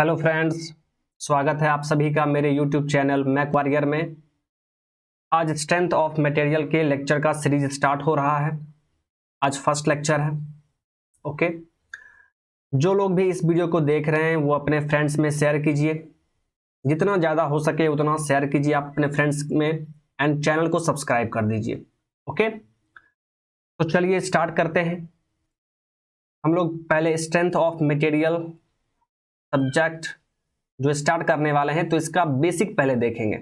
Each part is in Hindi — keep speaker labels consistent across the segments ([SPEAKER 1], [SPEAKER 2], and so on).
[SPEAKER 1] हेलो फ्रेंड्स, स्वागत है आप सभी का मेरे यूट्यूब चैनल मैक वॉरियर में। आज स्ट्रेंथ ऑफ मटेरियल के लेक्चर का सीरीज स्टार्ट हो रहा है। आज फर्स्ट लेक्चर है। ओके, जो लोग भी इस वीडियो को देख रहे हैं वो अपने फ्रेंड्स में शेयर कीजिए, जितना ज़्यादा हो सके उतना शेयर कीजिए आप अपने फ्रेंड्स में, एंड चैनल को सब्सक्राइब कर दीजिए। ओके, तो चलिए स्टार्ट करते हैं। हम लोग पहले स्ट्रेंथ ऑफ मटेरियल सब्जेक्ट जो स्टार्ट करने वाले हैं, तो इसका बेसिक पहले देखेंगे।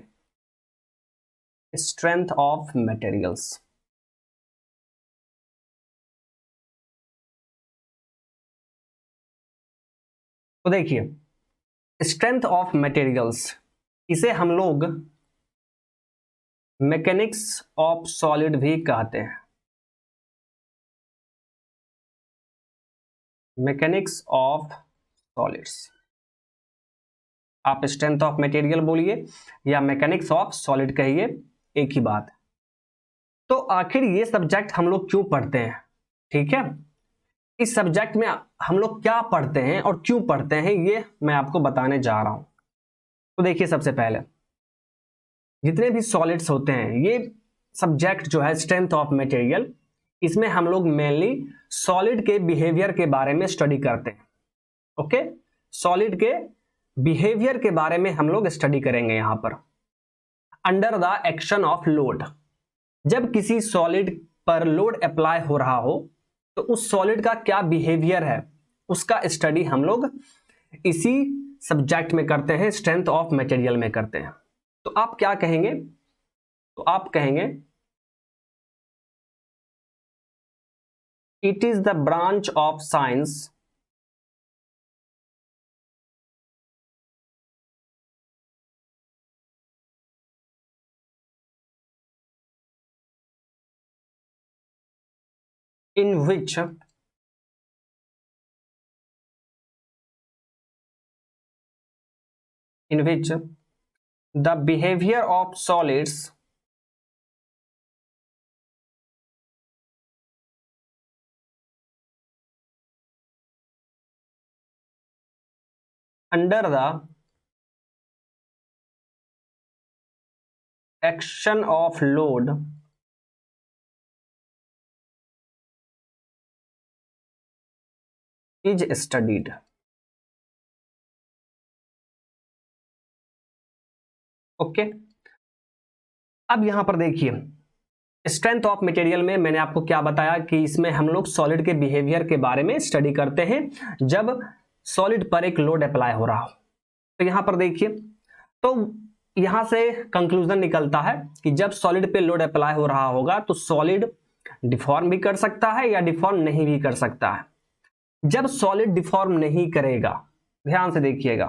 [SPEAKER 1] स्ट्रेंथ ऑफ मटेरियल्स, तो देखिए स्ट्रेंथ ऑफ मटेरियल्स इसे हम लोग मैकेनिक्स ऑफ सॉलिड भी कहते हैं। मैकेनिक्स ऑफ सॉलिड्स, आप स्ट्रेंथ ऑफ मटेरियल बोलिए या मैकेनिक्स ऑफ सॉलिड कहिए, एक ही बात। तो आखिर ये सब्जेक्ट हम लोग क्यों पढ़ते हैं? ठीक है, इस सब्जेक्ट में हम लोग क्या पढ़ते हैं और क्यों पढ़ते हैं ये मैं आपको बताने जा रहा हूं। तो देखिए, सबसे पहले जितने भी सॉलिड्स होते हैं, ये सब्जेक्ट जो है स्ट्रेंथ ऑफ मटेरियल, इसमें हम लोग मेनली सॉलिड के बिहेवियर के बारे में स्टडी करते हैं। ओके, सॉलिड के बिहेवियर के बारे में हम लोग स्टडी करेंगे यहां पर। Under the action of load, जब किसी सॉलिड पर लोड अप्लाई हो रहा हो तो उस सॉलिड का क्या बिहेवियर है, उसका स्टडी हम लोग इसी सब्जेक्ट में करते हैं, स्ट्रेंथ ऑफ मटेरियल में करते हैं। तो आप क्या कहेंगे? तो आप कहेंगे it is the branch of science in which the behavior of solids under the action of load is studied। Okay, अब यहां पर देखिए स्ट्रेंथ ऑफ मटेरियल में मैंने आपको क्या बताया कि इसमें हम लोग सॉलिड के बिहेवियर के बारे में स्टडी करते हैं जब सॉलिड पर एक लोड अप्लाई हो रहा हो। तो यहां पर देखिए, तो यहां से कंक्लूजन निकलता है कि जब सॉलिड पे लोड अप्लाई हो रहा होगा तो सॉलिड डिफॉर्म भी कर सकता है या डिफॉर्म नहीं भी कर सकता है। जब सॉलिड डिफॉर्म नहीं करेगा, ध्यान से देखिएगा,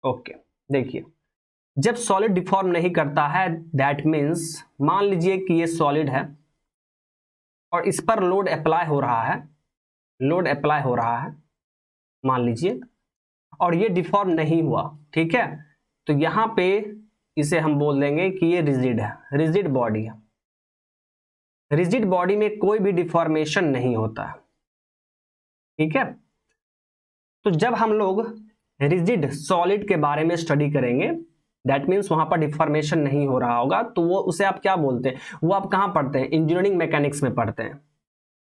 [SPEAKER 1] ओके देखिए, जब सॉलिड डिफॉर्म नहीं करता है, दैट मीन्स मान लीजिए कि ये सॉलिड है और इस पर लोड अप्लाई हो रहा है, लोड अप्लाई हो रहा है मान लीजिए, और ये डिफॉर्म नहीं हुआ। ठीक है, तो यहां पे इसे हम बोल देंगे कि ये रिजिड है, रिजिड बॉडी है। रिजिड बॉडी में कोई भी डिफॉर्मेशन नहीं होता है। ठीक है, तो जब हम लोग रिजिड सॉलिड के बारे में स्टडी करेंगे, दैट मीन्स वहां पर डिफॉर्मेशन नहीं हो रहा होगा, तो वो उसे आप क्या बोलते हैं? वो आप कहां पढ़ते हैं? इंजीनियरिंग मैकेनिक्स में पढ़ते हैं।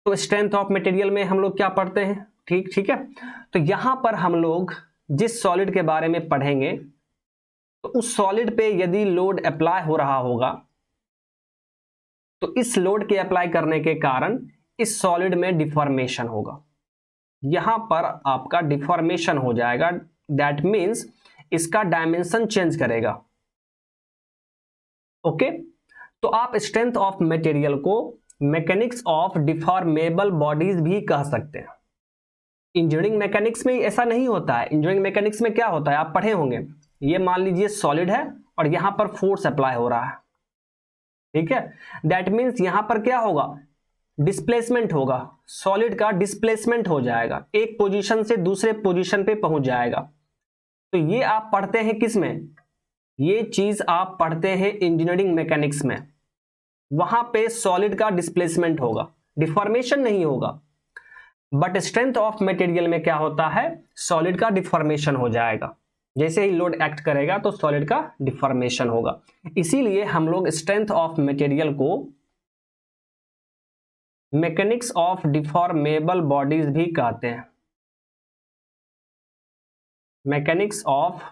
[SPEAKER 1] तो स्ट्रेंथ ऑफ मटेरियल में हम लोग क्या पढ़ते हैं? ठीक है, तो यहां पर हम लोग जिस सॉलिड के बारे में पढ़ेंगे, तो उस सॉलिड पे यदि लोड अप्लाई हो रहा होगा तो इस लोड के अप्लाई करने के कारण इस सॉलिड में डिफॉर्मेशन होगा। यहां पर आपका डिफॉर्मेशन हो जाएगा, दैट मीन्स इसका डायमेंशन चेंज करेगा। ओके, तो आप स्ट्रेंथ ऑफ मटेरियल को मैकेनिक्स ऑफ डिफॉर्मेबल बॉडीज भी कह सकते हैं। इंजीनियरिंग मैकेनिक्स में ऐसा नहीं होता है। इंजीनियरिंग मैकेनिक्स में क्या होता है, आप पढ़े होंगे, ये मान लीजिए सॉलिड है और यहां पर फोर्स अप्लाई हो रहा है। ठीक है, दैट मीन्स यहां पर क्या होगा? डिस्प्लेसमेंट होगा, सॉलिड का डिस्प्लेसमेंट हो जाएगा, एक पोजीशन से दूसरे पोजीशन पे पहुंच जाएगा। तो ये आप पढ़ते हैं किस में, ये चीज आप पढ़ते हैं इंजीनियरिंग मैकेनिक्स में। वहां पे सॉलिड का डिस्प्लेसमेंट होगा, डिफॉर्मेशन नहीं होगा। बट स्ट्रेंथ ऑफ मटेरियल में क्या होता है, सॉलिड का डिफॉर्मेशन हो जाएगा। जैसे ही लोड एक्ट करेगा तो सॉलिड का डिफॉर्मेशन होगा। इसीलिए हम लोग स्ट्रेंथ ऑफ मटेरियल को मैकेनिक्स ऑफ डिफॉर्मेबल बॉडीज भी कहते हैं। Mechanics of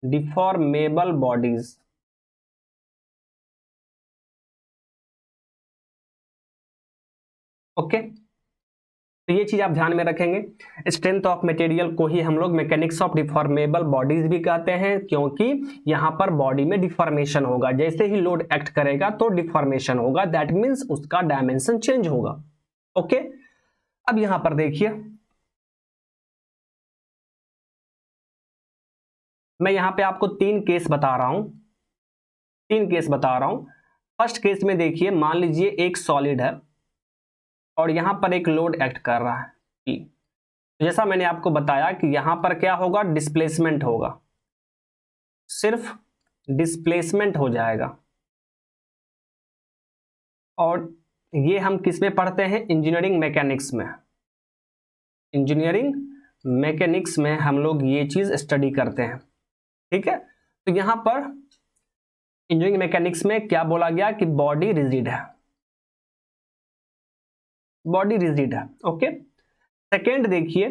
[SPEAKER 1] deformable bodies. Okay, तो ये चीज आप ध्यान में रखेंगे। स्ट्रेंथ ऑफ मटेरियल को ही हम लोग मैकेनिक्स ऑफ डिफॉर्मेबल बॉडीज भी कहते हैं, क्योंकि यहां पर बॉडी में डिफॉर्मेशन होगा। जैसे ही लोड एक्ट करेगा तो डिफॉर्मेशन होगा, दैट मीन्स उसका डायमेंशन चेंज होगा। ओके, अब यहां पर देखिए, मैं यहां पे आपको तीन केस बता रहा हूं। फर्स्ट केस में देखिए, मान लीजिए एक सॉलिड है और यहां पर एक लोड एक्ट कर रहा है P। जैसा मैंने आपको बताया कि यहां पर क्या होगा, डिस्प्लेसमेंट होगा, सिर्फ डिस्प्लेसमेंट हो जाएगा। और ये हम किस में पढ़ते हैं, इंजीनियरिंग मैकेनिक्स में। इंजीनियरिंग मैकेनिक्स में हम लोग ये चीज स्टडी करते हैं। ठीक है, तो यहां पर इंजीनियरिंग मैकेनिक्स में क्या बोला गया कि बॉडी रिजिड है, बॉडी रिजिड है। ओके, सेकेंड देखिए,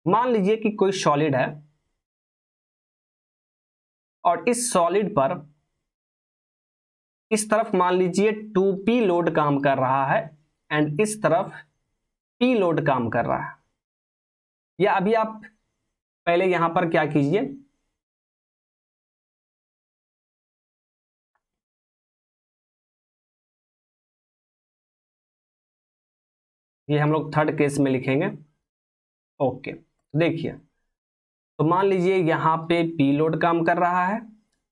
[SPEAKER 1] मान लीजिए कि कोई सॉलिड है और इस सॉलिड पर इस तरफ मान लीजिए 2p लोड काम कर रहा है एंड इस तरफ p लोड काम कर रहा है। या अभी आप पहले यहां पर क्या कीजिए, ये हम लोग थर्ड केस में लिखेंगे। ओके, देखिए, तो मान लीजिए यहां पे p लोड काम कर रहा है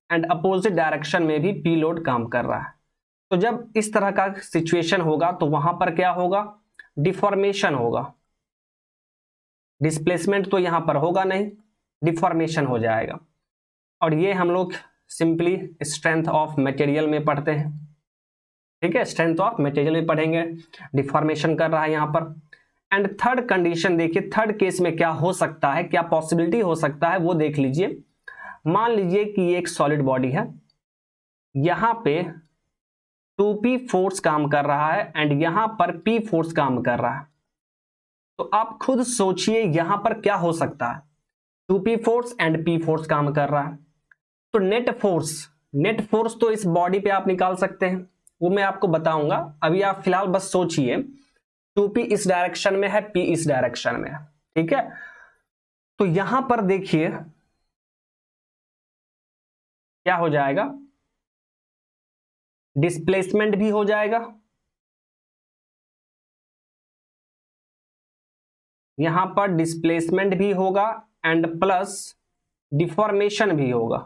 [SPEAKER 1] एंड अपोजिट डायरेक्शन में भी p लोड काम कर रहा है। तो जब इस तरह का सिचुएशन होगा तो वहां पर क्या होगा, डिफॉर्मेशन होगा। डिस्प्लेसमेंट तो यहां पर होगा नहीं, डिफॉर्मेशन हो जाएगा। और ये हम लोग सिंपली स्ट्रेंथ ऑफ मटेरियल में पढ़ते हैं। ठीक है, स्ट्रेंथ ऑफ मटेरियल में पढ़ेंगे, डिफॉर्मेशन कर रहा है यहां पर। एंड थर्ड कंडीशन देखिए, थर्ड केस में क्या हो सकता है, क्या पॉसिबिलिटी हो सकता है वो देख लीजिए। मान लीजिए कि ये एक सॉलिड बॉडी है, यहां पे 2p फोर्स काम कर रहा है एंड यहां पर p फोर्स काम कर रहा है। तो आप खुद सोचिए यहां पर क्या हो सकता है, 2p force and p force काम कर रहा है। तो नेट फोर्स तो इस बॉडी पे आप निकाल सकते हैं, वो मैं आपको बताऊंगा। अभी आप फिलहाल बस सोचिए, 2p इस डायरेक्शन में है, p इस डायरेक्शन में है। ठीक है, तो यहां पर देखिए क्या हो जाएगा, डिस्प्लेसमेंट भी हो जाएगा, यहां पर डिस्प्लेसमेंट भी होगा एंड प्लस डिफॉर्मेशन भी होगा।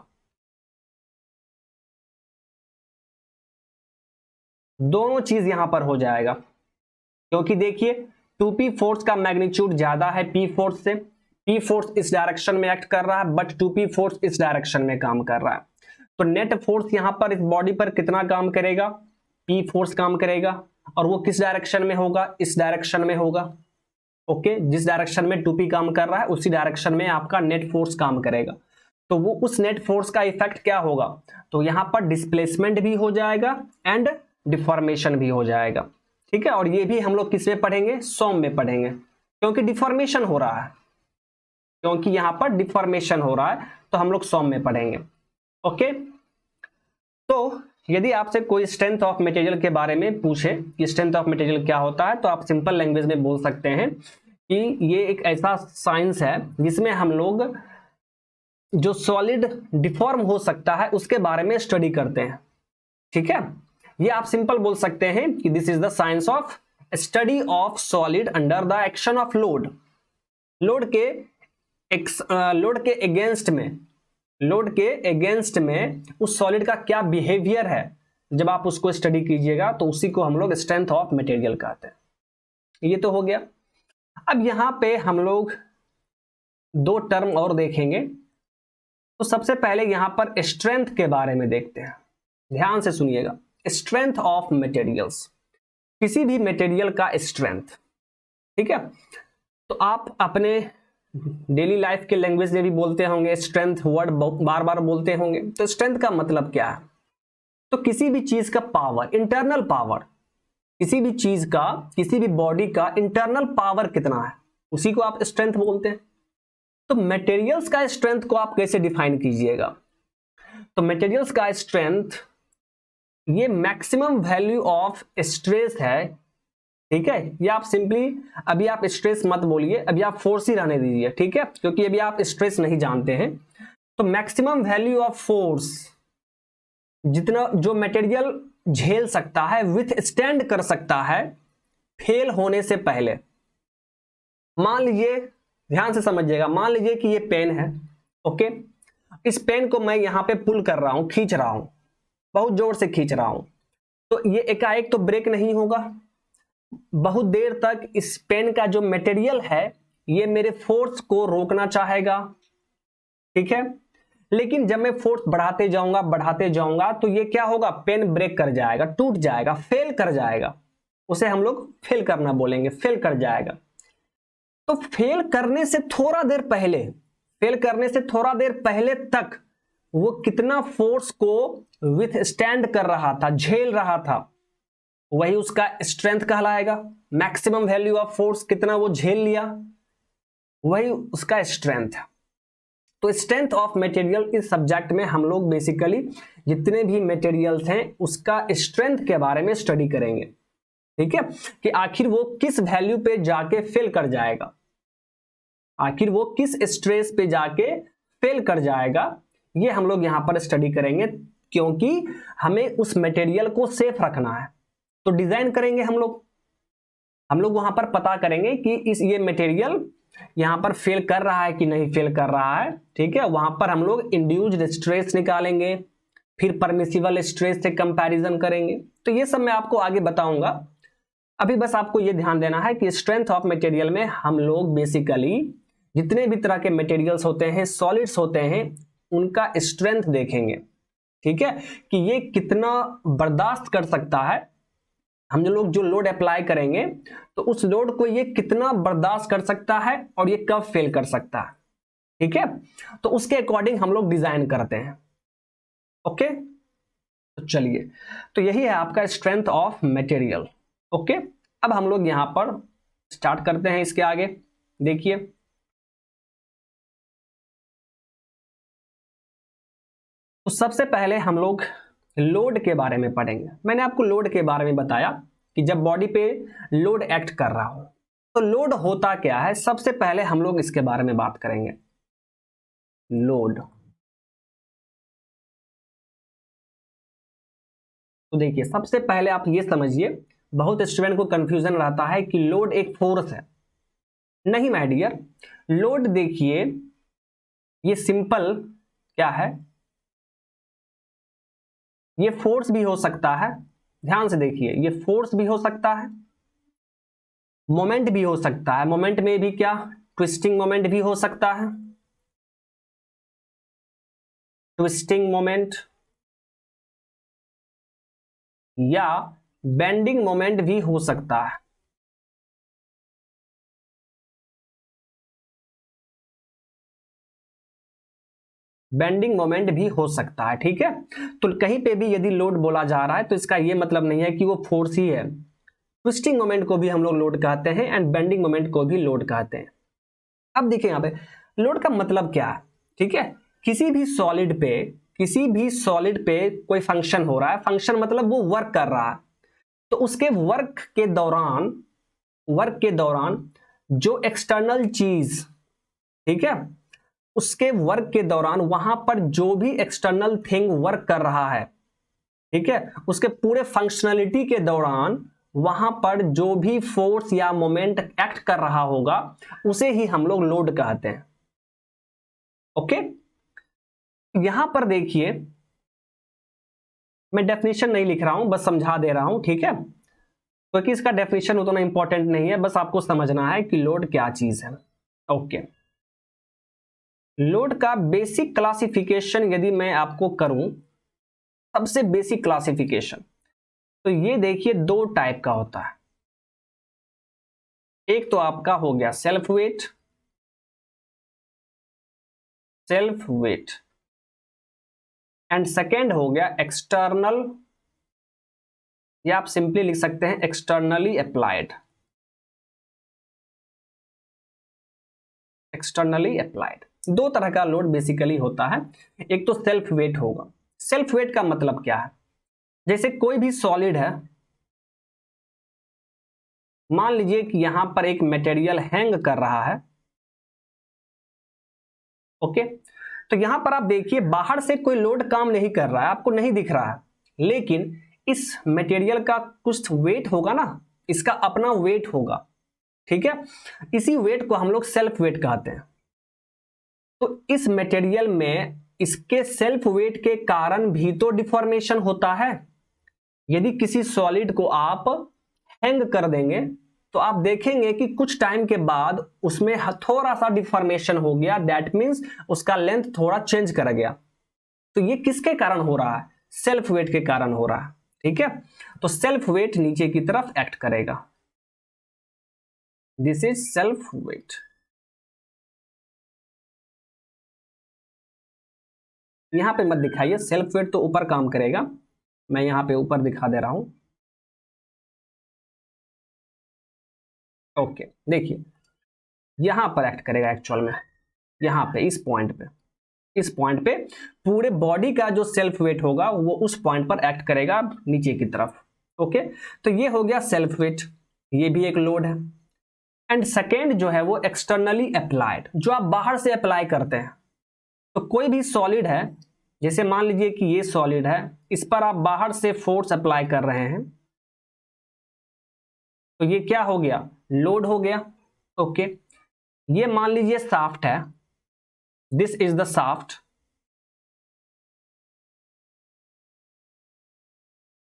[SPEAKER 1] दोनों चीज यहां पर हो जाएगा, क्योंकि देखिए 2p फोर्स का मैग्नीट्यूड ज्यादा है p फोर्स से। p फोर्स इस डायरेक्शन में एक्ट कर रहा है बट 2p फोर्स इस डायरेक्शन में काम कर रहा है। तो नेट फोर्स यहां पर इस बॉडी पर कितना काम करेगा, p फोर्स काम करेगा। और वो किस डायरेक्शन में होगा, इस डायरेक्शन में होगा। ओके, जिस डायरेक्शन में 2p काम कर रहा है उसी डायरेक्शन में आपका नेट फोर्स काम करेगा। तो वो उस नेट फोर्स का इफेक्ट क्या होगा, तो यहां पर डिस्प्लेसमेंट भी हो जाएगा एंड डिफॉर्मेशन भी हो जाएगा। ठीक है, और ये भी हम लोग किस में पढ़ेंगे, सॉम में पढ़ेंगे, क्योंकि डिफॉर्मेशन हो रहा है, क्योंकि यहां पर डिफॉर्मेशन हो रहा है तो हम लोग सॉम में पढ़ेंगे। ओके, तो यदि आपसे कोई स्ट्रेंथ ऑफ मटेरियल के बारे में पूछे कि स्ट्रेंथ ऑफ मटेरियल क्या होता है, तो आप सिंपल लैंग्वेज में बोल सकते हैं कि ये एक ऐसा साइंस है जिसमें हम लोग जो सॉलिड डिफॉर्म हो सकता है उसके बारे में स्टडी करते हैं। ठीक है, ये आप सिंपल बोल सकते हैं कि this is the science of study of solid under the action of load. Load के अगेंस्ट में उस सॉलिड का क्या बिहेवियर है, जब आप उसको स्टडी कीजिएगा तो उसी को हम लोग स्ट्रेंथ ऑफ मटेरियल कहते हैं। ये तो हो गया। अब यहां पे हम लोग दो टर्म और देखेंगे। तो सबसे पहले यहां पर स्ट्रेंथ के बारे में देखते हैं, ध्यान से सुनिएगा। स्ट्रेंथ ऑफ मटेरियल्स, किसी भी मटेरियल का स्ट्रेंथ, ठीक है। तो आप अपने डेली लाइफ के लैंग्वेज में भी बोलते होंगे, स्ट्रेंथ वर्ड बार बार बोलते होंगे। तो स्ट्रेंथ का मतलब क्या है? तो किसी भी चीज का पावर, इंटरनल पावर, किसी भी चीज का, किसी भी बॉडी का इंटरनल पावर कितना है, उसी को आप स्ट्रेंथ बोलते हैं। तो मटेरियल्स का स्ट्रेंथ को आप कैसे डिफाइन कीजिएगा? तो मटेरियल्स का स्ट्रेंथ ये मैक्सिमम वैल्यू ऑफ स्ट्रेस है, ठीक है। ये आप सिंपली, अभी आप स्ट्रेस मत बोलिए, अभी आप फोर्स ही रहने दीजिए, ठीक है, क्योंकि अभी आप स्ट्रेस नहीं जानते हैं। तो मैक्सिमम वैल्यू ऑफ फोर्स, जितना जो मटेरियल झेल सकता है, विथ स्टैंड कर सकता है फेल होने से पहले। मान लीजिए, ध्यान से समझिएगा, मान लीजिए कि ये पेन है, ओके। इस पेन को मैं यहां पे पुल कर रहा हूं, खींच रहा हूं, बहुत जोर से खींच रहा हूं। तो ये एकाएक तो ब्रेक नहीं होगा, बहुत देर तक इस पेन का जो मटेरियल है ये मेरे फोर्स को रोकना चाहेगा, ठीक है। लेकिन जब मैं फोर्स बढ़ाते जाऊंगा तो ये क्या होगा? पेन ब्रेक कर जाएगा, टूट जाएगा, फेल कर जाएगा। उसे हम लोग फेल करना बोलेंगे, फेल कर जाएगा। तो फेल करने से थोड़ा देर पहले तक वो कितना फोर्स को विथ स्टैंड कर रहा था, झेल रहा था, वही उसका स्ट्रेंथ कहलाएगा। मैक्सिमम वैल्यू ऑफ फोर्स कितना वो झेल लिया, वही उसका स्ट्रेंथ है। तो स्ट्रेंथ ऑफ मटेरियल इस सब्जेक्ट में हम लोग बेसिकली जितने भी मटेरियल्स हैं उसका स्ट्रेंथ के बारे में स्टडी करेंगे, ठीक है, कि आखिर वो किस वैल्यू पे जाके फेल कर जाएगा, आखिर वो किस स्ट्रेस पे जाके फेल कर जाएगा, ये हम लोग यहां पर स्टडी करेंगे। क्योंकि हमें उस मटेरियल को सेफ रखना है, तो डिजाइन करेंगे हम लोग वहां पर पता करेंगे कि ये मटेरियल यहां पर फेल कर रहा है कि नहीं फेल कर रहा है, ठीक है। वहां पर हम लोग इंड्यूस्ड स्ट्रेस निकालेंगे, फिर परमिसिबल स्ट्रेस से कंपैरिजन करेंगे। तो ये सब मैं आपको आगे बताऊंगा। अभी बस आपको ये ध्यान देना है कि स्ट्रेंथ ऑफ मटेरियल में हम लोग बेसिकली जितने भी तरह के मटेरियल्स होते हैं, सॉलिड्स होते हैं, उनका स्ट्रेंथ देखेंगे, ठीक है, कि ये कितना बर्दाश्त कर सकता है। हम लोग जो लोड अप्लाई करेंगे तो उस लोड को ये कितना बर्दाश्त कर सकता है और ये कब फेल कर सकता है, ठीक है। तो उसके अकॉर्डिंग हम लोग डिजाइन करते हैं, ओके। तो चलिए, तो यही है आपका स्ट्रेंथ ऑफ मटेरियल, ओके। अब हम लोग यहां पर स्टार्ट करते हैं इसके आगे। देखिए, तो सबसे पहले हम लोग लोड के बारे में पढ़ेंगे। मैंने आपको लोड के बारे में बताया कि जब बॉडी पे लोड एक्ट कर रहा हो तो लोड होता क्या है। सबसे पहले हम लोग इसके बारे में बात करेंगे, लोड। तो देखिए, सबसे पहले आप ये समझिए, बहुत स्टूडेंट को कंफ्यूजन रहता है कि लोड एक फोर्स है। नहीं माय डियर, लोड देखिए ये सिंपल क्या है, ये फोर्स भी हो सकता है। ध्यान से देखिए, ये फोर्स भी हो सकता है, मोमेंट भी हो सकता है। मोमेंट में भी क्या, ट्विस्टिंग मोमेंट भी हो सकता है, ट्विस्टिंग मोमेंट, या बेंडिंग मोमेंट भी हो सकता है। बेंडिंग मोमेंट भी हो सकता है, ठीक है। तो कहीं पे भी यदि लोड बोला जा रहा है तो इसका यह मतलब नहीं है कि वो फोर्स ही है। ट्विस्टिंग मोमेंट को भी हम लोग लोड कहते हैं एंड बेंडिंग मोमेंट को भी लोड कहते हैं। अब देखिए यहां पे लोड का मतलब क्या है, ठीक है। किसी भी सॉलिड पे कोई फंक्शन हो रहा है, फंक्शन मतलब वो वर्क कर रहा है, तो उसके वर्क के दौरान जो एक्सटर्नल चीज, ठीक है, उसके वर्क के दौरान वहां पर जो भी एक्सटर्नल थिंग वर्क कर रहा है, ठीक है, उसके पूरे फंक्शनलिटी के दौरान वहां पर जो भी फोर्स या मोमेंट एक्ट कर रहा होगा उसे ही हम लोग लोड कहते हैं, ओके। यहां पर देखिए मैं डेफिनेशन नहीं लिख रहा हूं, बस समझा दे रहा हूं, ठीक है, क्योंकि इसका डेफिनेशन उतना इंपॉर्टेंट नहीं है, बस आपको समझना है कि लोड क्या चीज है। ओके, लोड का बेसिक क्लासिफिकेशन यदि मैं आपको करूं, सबसे बेसिक क्लासिफिकेशन, तो ये देखिए दो टाइप का होता है। एक तो आपका हो गया सेल्फ वेट, एंड सेकेंड हो गया एक्सटर्नल, या आप सिंपली लिख सकते हैं एक्सटर्नली अप्लाइड। एक्सटर्नली अप्लाइड दो तरह का लोड बेसिकली होता है। एक तो सेल्फ वेट होगा। सेल्फ वेट का मतलब क्या है, जैसे कोई भी सॉलिड है, मान लीजिए कि यहां पर एक मटेरियल हैंग कर रहा है, ओके, तो यहां पर आप देखिए बाहर से कोई लोड काम नहीं कर रहा है, आपको नहीं दिख रहा है, लेकिन इस मटेरियल का कुछ वेट होगा ना, इसका अपना वेट होगा, ठीक है, इसी वेट को हम लोग सेल्फ वेट कहते हैं। तो इस मटेरियल में इसके सेल्फ वेट के कारण भी तो डिफॉर्मेशन होता है। यदि किसी सॉलिड को आप हैंग कर देंगे तो आप देखेंगे कि कुछ टाइम के बाद उसमें थोड़ा सा डिफॉर्मेशन हो गया, दैट मींस उसका लेंथ थोड़ा चेंज कर गया। तो ये किसके कारण हो रहा है, सेल्फ वेट के कारण हो रहा है, ठीक है। तो सेल्फ वेट नीचे की तरफ एक्ट करेगा, दिस इज सेल्फ वेट। यहां पे मत दिखाइए, सेल्फ वेट तो ऊपर काम करेगा, मैं यहां पे ऊपर दिखा दे रहा हूं। ओके, देखिए यहां पर एक्ट करेगा एक्चुअल में, यहां पे इस पॉइंट पे पूरे बॉडी का जो सेल्फ वेट होगा वो उस पॉइंट पर एक्ट करेगा नीचे की तरफ। ओके, तो ये हो गया सेल्फ वेट, ये भी एक लोड है। एंड सेकेंड जो है वो एक्सटर्नली अप्लाइड, जो आप बाहर से अप्लाई करते हैं। तो कोई भी सॉलिड है, जैसे मान लीजिए कि ये सॉलिड है, इस पर आप बाहर से फोर्स अप्लाई कर रहे हैं, तो ये क्या हो गया, लोड हो गया। ओके, ये मान लीजिए शाफ्ट है, दिस इज द शाफ्ट,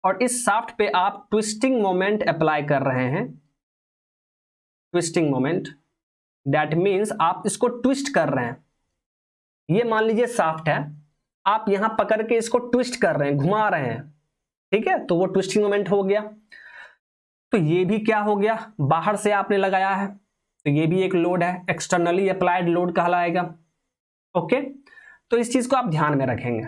[SPEAKER 1] और इस शाफ्ट पे आप ट्विस्टिंग मोमेंट अप्लाई कर रहे हैं। ट्विस्टिंग मोमेंट दैट मींस आप इसको ट्विस्ट कर रहे हैं। ये मान लीजिए शाफ्ट है, आप यहां पकड़ के इसको ट्विस्ट कर रहे हैं, घुमा रहे हैं, ठीक है, तो वो ट्विस्टिंग मोमेंट हो गया। तो ये भी क्या हो गया, बाहर से आपने लगाया है, तो ये भी एक लोड है, एक्सटर्नली अप्लाइड लोड कहलाएगा। ओके, तो इस चीज को आप ध्यान में रखेंगे।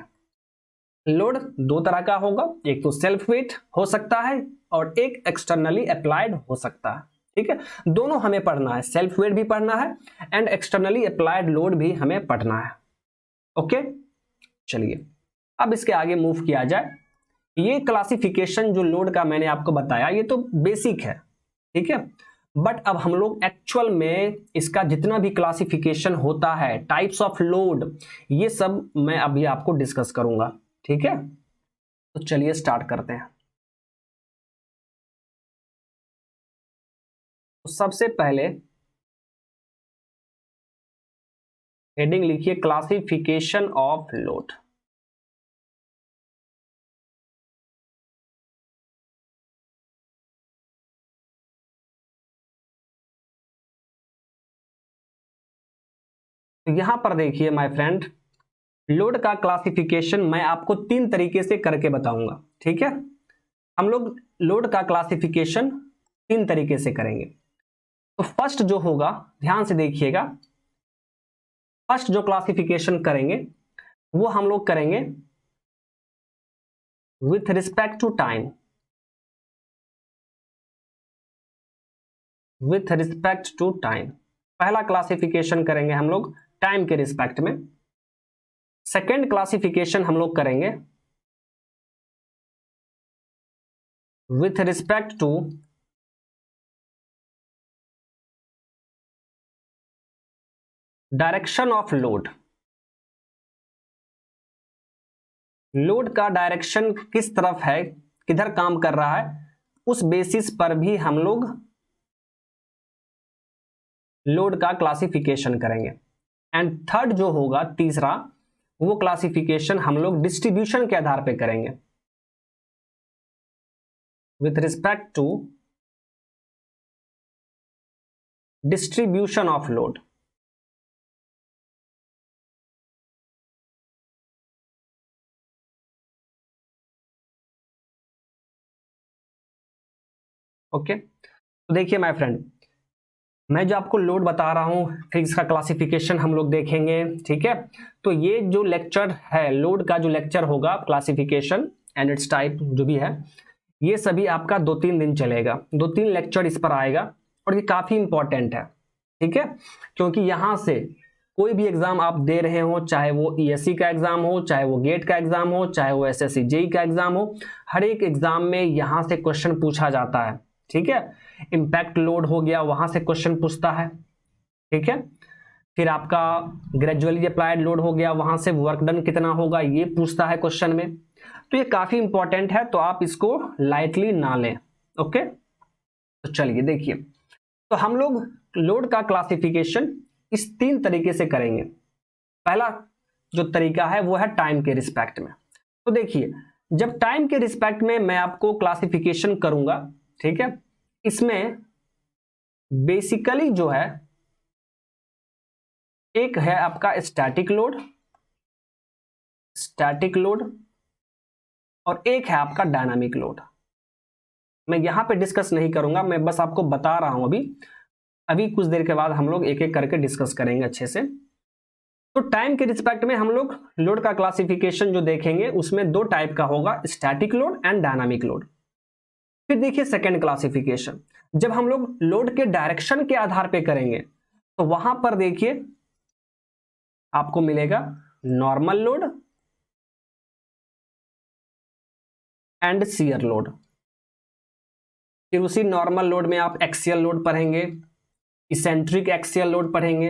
[SPEAKER 1] लोड दो तरह का होगा, एक तो सेल्फ वेट हो सकता है और एक एक्सटर्नली अप्लाइड हो सकता है, ठीक है। दोनों हमें पढ़ना है, सेल्फ वेट भी पढ़ना है एंड एक्सटर्नली अप्लाइड लोड भी हमें पढ़ना है। ओके, चलिए अब इसके आगे मूव किया जाए। ये क्लासिफिकेशन जो लोड का मैंने आपको बताया ये तो बेसिक है, ठीक है, बट अब हम लोग एक्चुअल में इसका जितना भी क्लासिफिकेशन होता है, टाइप्स ऑफ लोड, ये सब मैं अभी आपको डिस्कस करूंगा, ठीक है। तो चलिए स्टार्ट करते हैं। तो सबसे पहले हेडिंग लिखिए क्लासिफिकेशन ऑफ लोड। तो यहां पर देखिए माय फ्रेंड, लोड का क्लासिफिकेशन मैं आपको तीन तरीके से करके बताऊंगा, ठीक है। हम लोग लोड का क्लासिफिकेशन तीन तरीके से करेंगे। तो फर्स्ट जो होगा, ध्यान से देखिएगा, फर्स्ट जो क्लासिफिकेशन करेंगे वो हम लोग करेंगे with respect to time. With respect to time पहला क्लासिफिकेशन करेंगे हम लोग टाइम के रिस्पेक्ट में। सेकेंड क्लासिफिकेशन हम लोग करेंगे with respect to direction of load. Load का डायरेक्शन किस तरफ है, किधर काम कर रहा है, उस बेसिस पर भी हम लोग लोड का क्लासिफिकेशन करेंगे। एंड थर्ड जो होगा तीसरा, वो क्लासिफिकेशन हम लोग डिस्ट्रीब्यूशन के आधार पे करेंगे। with respect to distribution of load. Okay, तो देखिए माय फ्रेंड, मैं जो आपको लोड बता रहा हूं, फिर इसका क्लासिफिकेशन हम लोग देखेंगे, ठीक है। तो ये जो लेक्चर है, लोड का जो लेक्चर होगा, क्लासिफिकेशन एंड इट्स टाइप जो भी है, ये सभी आपका 2-3 दिन चलेगा, 2-3 लेक्चर इस पर आएगा, और ये काफी इंपॉर्टेंट है, ठीक है। क्योंकि यहां से कोई भी एग्जाम आप दे रहे हो, चाहे वो ईएससी का एग्जाम हो, चाहे वो गेट का एग्जाम हो, चाहे वो एसएससी जेई का एग्जाम हो, हर एक एग्जाम में यहां से क्वेश्चन पूछा जाता है, ठीक है। इंपैक्ट लोड हो गया, वहां से क्वेश्चन पूछता है, ठीक है। फिर आपका ग्रेजुअली अप्लाइड लोड हो गया, वहां से वर्क डन कितना होगा ये पूछता है क्वेश्चन में। तो ये काफी इंपॉर्टेंट है, तो आप इसको लाइटली ना लें, ओके। तो चलिए देखिए, तो हम लोग लोड का क्लासिफिकेशन इस 3 तरीके से करेंगे। पहला जो तरीका है वो है टाइम के रिस्पेक्ट में। तो देखिए, जब टाइम के रिस्पेक्ट में मैं आपको क्लासिफिकेशन करूंगा, ठीक है, इसमें बेसिकली जो है, एक है आपका स्टैटिक लोड और एक है आपका डायनामिक लोड। मैं यहां पे डिस्कस नहीं करूंगा, मैं बस आपको बता रहा हूं। अभी कुछ देर के बाद हम लोग एक एक करके डिस्कस करेंगे अच्छे से। तो टाइम के रिस्पेक्ट में हम लोग लोड का क्लासिफिकेशन जो देखेंगे, उसमें 2 टाइप का होगा, static load and dynamic load. फिर देखिए सेकंड क्लासिफिकेशन, जब हम लोग लोड के डायरेक्शन के आधार पे करेंगे, तो वहां पर देखिए आपको मिलेगा normal load and shear load. फिर उसी नॉर्मल लोड में आप एक्सियल लोड पढ़ेंगे, इसेंट्रिक एक्सियल लोड पढ़ेंगे।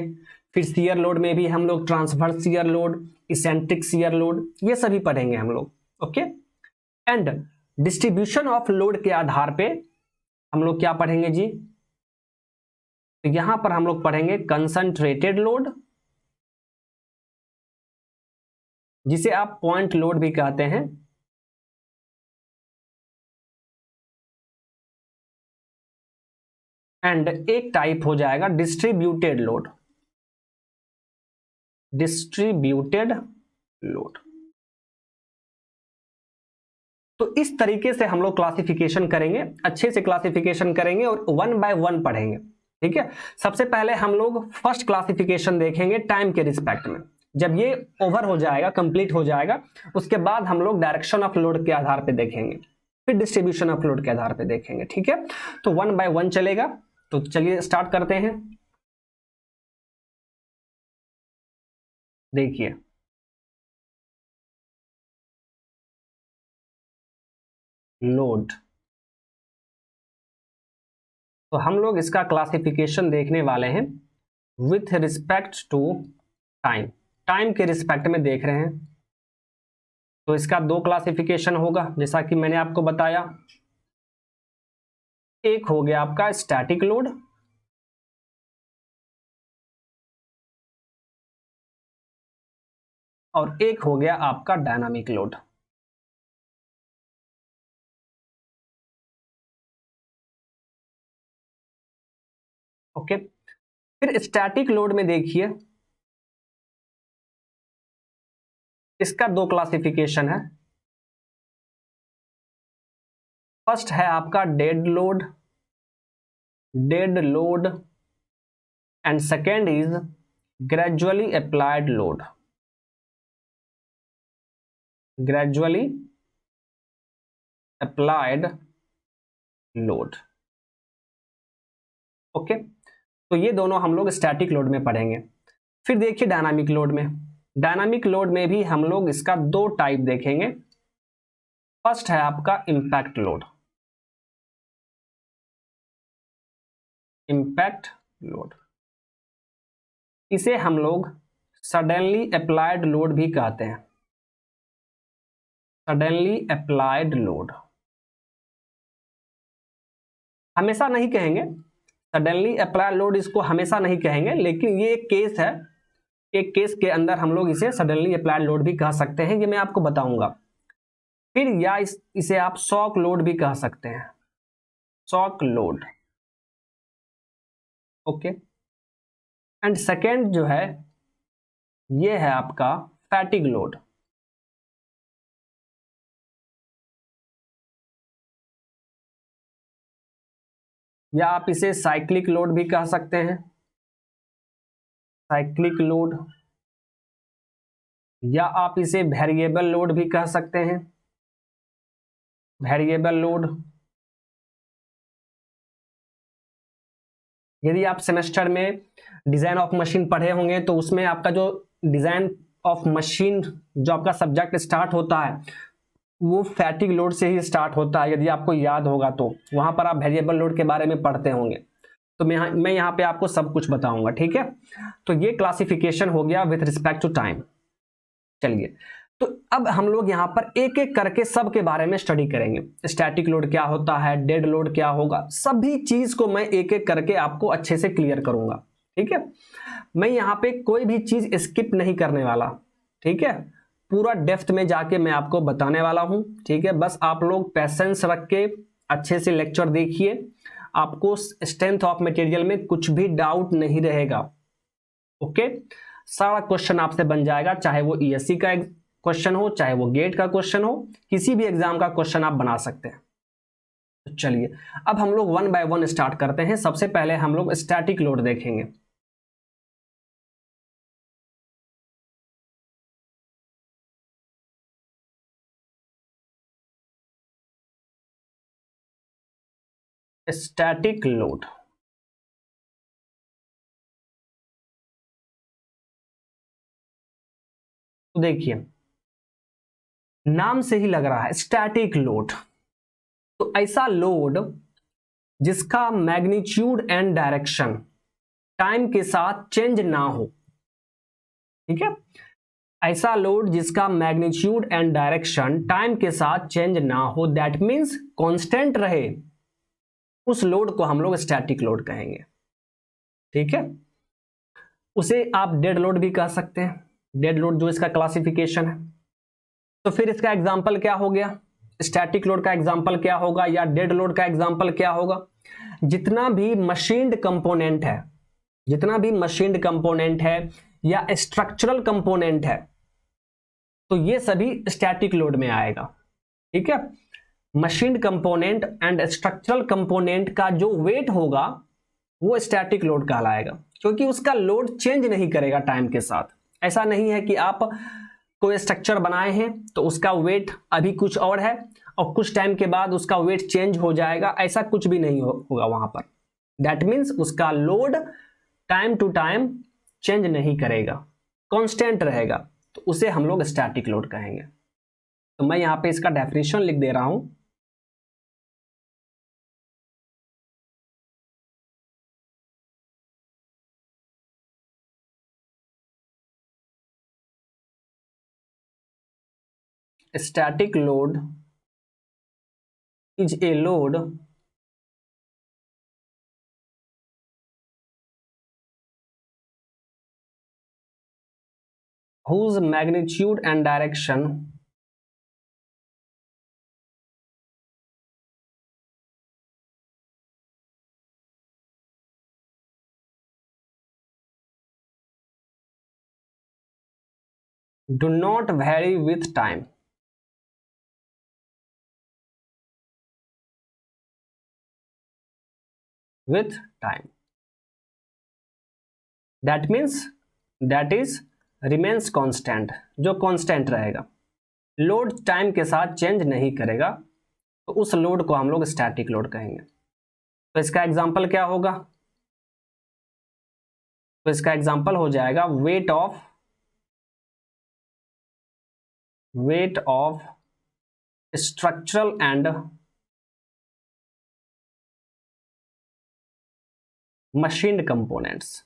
[SPEAKER 1] फिर शियर लोड में भी हम लोग transverse shear load, eccentric shear load, ये सभी पढ़ेंगे हम लोग, okay. And distribution of load के आधार पे हम लोग क्या पढ़ेंगे जी, तो यहां पर हम लोग पढ़ेंगे कंसंट्रेटेड लोड, जिसे आप पॉइंट लोड भी कहते हैं, एंड एक टाइप हो जाएगा डिस्ट्रीब्यूटेड लोड। तो इस तरीके से हम लोग क्लासिफिकेशन करेंगे, अच्छे से क्लासिफिकेशन करेंगे और 1 बाय 1 पढ़ेंगे, ठीक है। सबसे पहले हम लोग फर्स्ट क्लासिफिकेशन देखेंगे टाइम के रिस्पेक्ट में। जब ये ओवर हो जाएगा, कंप्लीट हो जाएगा, उसके बाद हम लोग डायरेक्शन ऑफ लोड के आधार पे देखेंगे, फिर डिस्ट्रीब्यूशन ऑफ लोड के आधार पे देखेंगे, ठीक है। तो 1 बाय 1 चलेगा। तो चलिए स्टार्ट करते हैं। देखिए, लोड, तो हम लोग इसका क्लासिफिकेशन देखने वाले हैं with respect to time. Time के रिस्पेक्ट में देख रहे हैं, तो इसका 2 क्लासिफिकेशन होगा, जैसा कि मैंने आपको बताया। एक हो गया आपका स्टैटिक लोड, और एक हो गया आपका डायनामिक लोड। ओके, फिर स्टैटिक लोड में देखिए, इसका 2 क्लासिफिकेशन है। फर्स्ट है आपका dead load and second is gradually applied load. Gradually applied load, okay. तो ये दोनों हम लोग स्टैटिक लोड में पढ़ेंगे। फिर देखिए डायनामिक लोड में, डायनामिक लोड में भी हम लोग इसका 2 टाइप देखेंगे। फर्स्ट है आपका इंपैक्ट लोड, इंपैक्ट लोड, इसे हम लोग सडनली अप्लाइड लोड भी कहते हैं। सडनली अप्लाइड लोड, हमेशा नहीं कहेंगे सडनली अप्लाइड लोड, इसको हमेशा नहीं कहेंगे, लेकिन ये एक केस है, एक केस के अंदर हम लोग इसे सडनली अप्लाइड लोड भी कह सकते हैं, ये मैं आपको बताऊंगा। फिर या इसे आप शॉक लोड भी कह सकते हैं। Shock load. Okay, and second जो है ये है आपका फैटिग लोड। या आप इसे साइक्लिक लोड भी कह सकते हैं, साइक्लिक लोड, या आप इसे वेरिएबल लोड भी कह सकते हैं, वेरिएबल लोड। यदि आप सेमेस्टर में डिजाइन ऑफ मशीन पढ़े होंगे तो उसमें आपका जो डिजाइन ऑफ मशीन जो आपका सब्जेक्ट स्टार्ट होता है वो फैटिग लोड से ही स्टार्ट होता है, यदि आपको याद होगा तो वहां पर आप वेरिएबल लोड के बारे में पढ़ते होंगे। तो मैं यहाँ पे आपको सब कुछ बताऊंगा, ठीक है। तो ये क्लासिफिकेशन हो गया विथ रिस्पेक्ट टू टाइम। चलिए, तो अब हम लोग यहाँ पर एक एक करके सब के बारे में स्टडी करेंगे। स्टैटिक लोड क्या होता है, डेड लोड क्या होगा, सभी चीज को मैं एक एक करके आपको अच्छे से क्लियर करूंगा, ठीक है। मैं यहाँ पे कोई भी चीज स्किप नहीं करने वाला, ठीक है। पूरा डेप्थ में जाके मैं आपको बताने वाला हूं, ठीक है। बस आप लोग पेशेंस रख के अच्छे से लेक्चर देखिए, आपको स्ट्रेंथ ऑफ मटेरियल में कुछ भी डाउट नहीं रहेगा। ओके, सारा क्वेश्चन आपसे बन जाएगा, चाहे वो ईएससी का क्वेश्चन हो, चाहे वो गेट का क्वेश्चन हो, किसी भी एग्जाम का क्वेश्चन आप बना सकते हैं। तो चलिए अब हम लोग वन बाय वन स्टार्ट करते हैं। सबसे पहले हम लोग स्टैटिक लोड देखेंगे। स्टैटिक लोड, तो देखिए नाम से ही लग रहा है स्टैटिक लोड, तो ऐसा लोड जिसका मैग्नीट्यूड एंड डायरेक्शन टाइम के साथ चेंज ना हो, ठीक है। ऐसा लोड जिसका मैग्नीट्यूड एंड डायरेक्शन टाइम के साथ चेंज ना हो, दैट मींस कांस्टेंट रहे, उस लोड को हम लोग स्टैटिक लोड कहेंगे, ठीक है। उसे आप डेड लोड भी कह सकते हैं, डेड लोड जो इसका क्लासिफिकेशन है। तो फिर इसका एग्जांपल क्या हो गया, स्टैटिक लोड का एग्जांपल क्या होगा या डेड लोड का एग्जांपल क्या होगा। जितना भी मशीन्ड कंपोनेंट है, जितना भी मशीन्ड कंपोनेंट है या स्ट्रक्चरल कंपोनेंट है, तो ये सभी स्टैटिक लोड में आएगा, ठीक है। Machined component and structural component का जो वेट होगा वो स्टैटिक लोड कहलाएगा, क्योंकि उसका लोड चेंज नहीं करेगा टाइम के साथ। ऐसा नहीं है कि आप कोई स्ट्रक्चर बनाए हैं तो उसका वेट अभी कुछ और है और कुछ टाइम के बाद उसका वेट चेंज हो जाएगा, ऐसा कुछ भी नहीं होगा वहां पर। दैट मीन्स उसका load time to time change नहीं करेगा, कांस्टेंट रहेगा, तो उसे हम लोग स्टैटिक लोड कहेंगे। तो मैं यहां पे इसका डेफिनेशन लिख दे रहा हूं। Static load is a load whose magnitude and direction do not vary with time, with time, that means that is remains constant, जो कांस्टेंट रहेगा, लोड टाइम के साथ चेंज नहीं करेगा, तो उस लोड को हम लोग स्टैटिक लोड कहेंगे। तो इसका एग्जांपल क्या होगा, तो इसका एग्जांपल हो जाएगा weight of structural and machined components.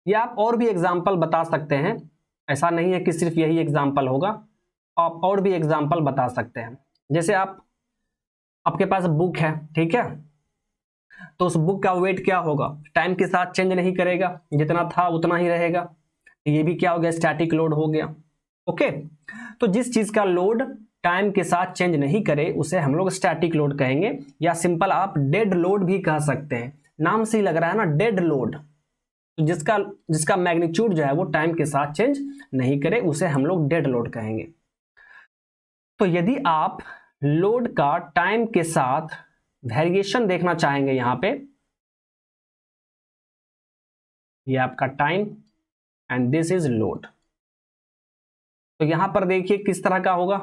[SPEAKER 1] या आप और भी एग्जाम्पल बता सकते हैं, ऐसा नहीं है कि सिर्फ यही एग्जाम्पल होगा, आप और भी एग्जाम्पल बता सकते हैं। जैसे आपके पास बुक है, ठीक है, तो उस बुक का वेट क्या होगा, टाइम के साथ चेंज नहीं करेगा, जितना था उतना ही रहेगा। ये भी क्या हो गया, स्टैटिक लोड हो गया। ओके, तो जिस चीज का लोड टाइम के साथ चेंज नहीं करे उसे हम लोग स्टैटिक लोड कहेंगे, या सिंपल आप डेड लोड भी कह सकते हैं। नाम से ही लग रहा है ना, डेड लोड, तो जिसका मैग्नीट्यूड जो है वो टाइम के साथ चेंज नहीं करे उसे हम लोग डेड लोड कहेंगे। तो यदि आप लोड का टाइम के साथ वेरिएशन देखना चाहेंगे, यहां पे ये आपका time and this is load, तो यहां पर देखिए किस तरह का होगा।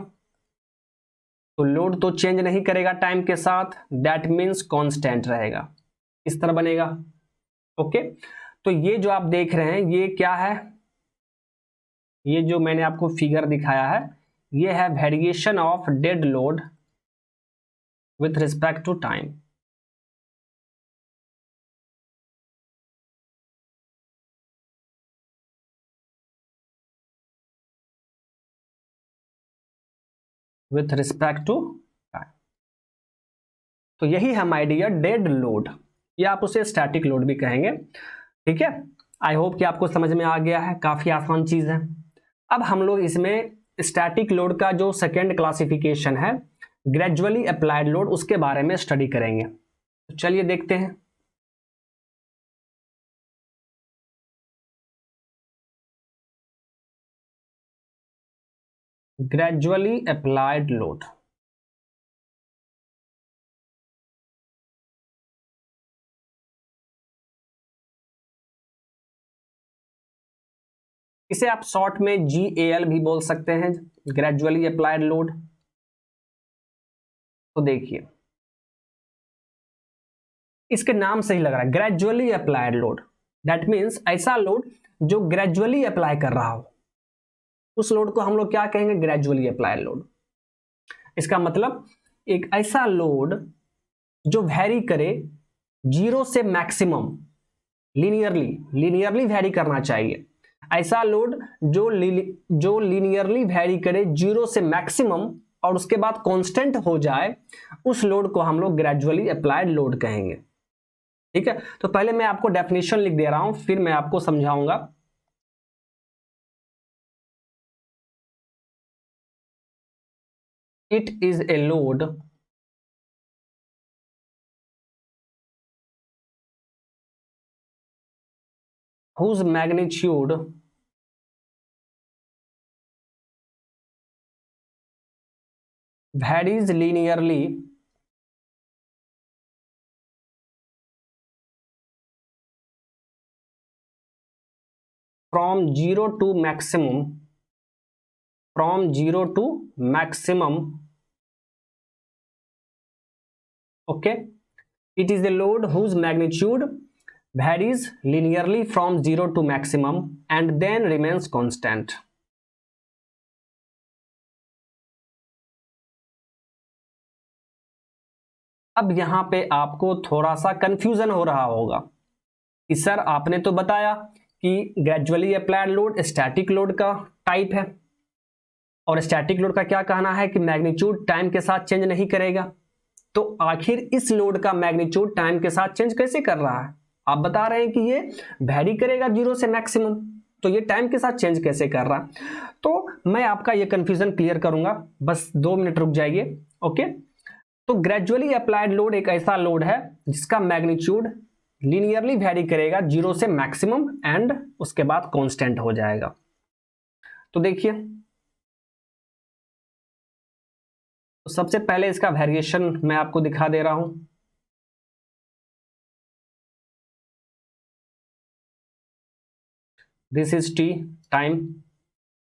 [SPEAKER 1] तो लोड तो चेंज नहीं करेगा टाइम के साथ, दैट मीन्स कांस्टेंट रहेगा, इस तरह बनेगा। ओके, तो ये जो आप देख रहे हैं ये क्या है, ये जो मैंने आपको फिगर दिखाया है ये है variation of dead load with respect to time. With respect to time, तो यही है माय डियर डेड लोड, या आप उसे स्टैटिक लोड भी कहेंगे। ठीक है, आई होप कि आपको समझ में आ गया है, काफी आसान चीज है। अब हम लोग इसमें स्टैटिक लोड का जो सेकेंड क्लासिफिकेशन है ग्रेजुअली अप्लाइड लोड, उसके बारे में स्टडी करेंगे। तो चलिए देखते हैं। ग्रेजुअली अप्लाइड लोड, इसे आप शॉर्ट में GAL भी बोल सकते हैं, ग्रेजुअली अप्लाइड लोड। तो देखिए इसके नाम से ही लग रहा है gradually applied load, that means ऐसा लोड जो ग्रेजुअली अप्लाई कर रहा हो, उस लोड को हम लोग क्या कहेंगे, ग्रेजुअली अप्लाइड लोड। इसका मतलब एक ऐसा लोड जो वैरी करे जीरो से मैक्सिमम, लीनियरली वैरी करना चाहिए। ऐसा लोड जो लीनियरली वैरी करे जीरो से मैक्सिमम और उसके बाद कांस्टेंट हो जाए, उस लोड को हम लोग ग्रेजुअली अप्लाइड लोड कहेंगे। ठीक है, तो पहले मैं आपको डेफिनेशन लिख दे रहा हूं, फिर मैं आपको समझाऊंगा। It is a load whose magnitude varies linearly from 0 to maximum, okay, it is a load whose magnitude varies linearly from 0 to maximum and then remains constant। अब यहां पे आपको थोड़ा सा कंफ्यूजन हो रहा होगा कि सर आपने तो बताया कि gradually applied load static load का टाइप है, और स्टैटिक लोड का क्या कहना है कि मैग्नीट्यूड टाइम के साथ चेंज नहीं करेगा, तो आखिर इस लोड का मैग्नीट्यूड टाइम के साथ चेंज कैसे कर रहा है। आप बता रहे हैं कि ये वैरी करेगा जीरो से मैक्सिमम, तो ये टाइम के साथ चेंज कैसे कर रहा है। तो मैं आपका ये कंफ्यूजन क्लियर करूंगा, बस 2 मिनट रुक जाइए। ओके, तो ग्रेजुअली अप्लाइड लोड एक ऐसा लोड है जिसका मैग्नीट्यूड लीनियरली वैरी करेगा जीरो से मैक्सिमम एंड उसके बाद कांस्टेंट हो जाएगा। तो देखिए, तो सबसे पहले इसका वेरिएशन मैं आपको दिखा दे रहा हूं। दिस इज टी टाइम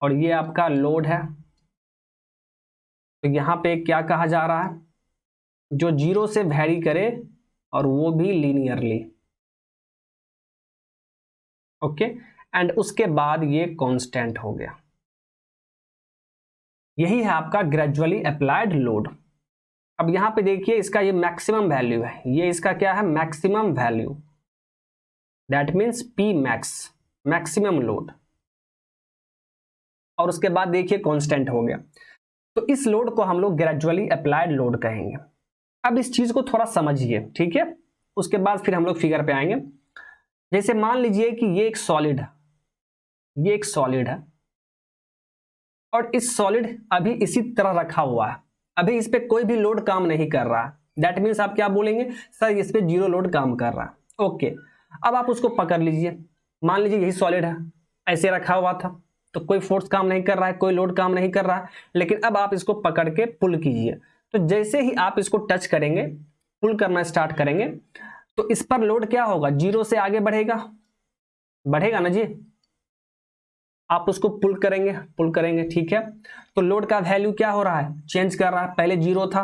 [SPEAKER 1] और ये आपका लोड है। तो यहां पे क्या कहा जा रहा है, जो जीरो से वैरी करे और वो भी लीनियरली। ओके, एंड उसके बाद ये कांस्टेंट हो गया। यही है आपका ग्रेजुअली अप्लाइड लोड। अब यहां पे देखिए इसका ये मैक्सिमम वैल्यू है, ये इसका क्या है, maximum value, that means P max, maximum load, और उसके बाद देखिए कांस्टेंट हो गया। तो इस लोड को हम लोग ग्रेजुअली अप्लाइड लोड कहेंगे। अब इस चीज को थोड़ा समझिए, ठीक है, उसके बाद फिर हम लोग फिगर पे आएंगे। जैसे मान लीजिए कि ये एक सॉलिड है, ये एक सॉलिड है, और इस सॉलिड अभी इसी तरह रखा हुआ है, अभी इस पे कोई भी लोड काम नहीं कर रहा है, दैट मीन्स आप क्या बोलेंगे, सर इस पे जीरो लोड काम कर रहा है। ओके, अब आप उसको पकड़ लीजिए, मान लीजिए यही सॉलिड है, ऐसे रखा हुआ था, तो कोई फोर्स काम नहीं कर रहा है, कोई लोड काम नहीं कर रहा है, लेकिन अब आप इसको पकड़ के पुल कीजिए। तो जैसे ही आप इसको टच करेंगे, पुल करना स्टार्ट करेंगे, तो इस पर लोड क्या होगा, जीरो से आगे बढ़ेगा, बढ़ेगा ना जी। आप उसको पुल करेंगे, ठीक है। तो लोड का वैल्यू क्या हो रहा है, चेंज कर रहा है, पहले जीरो था,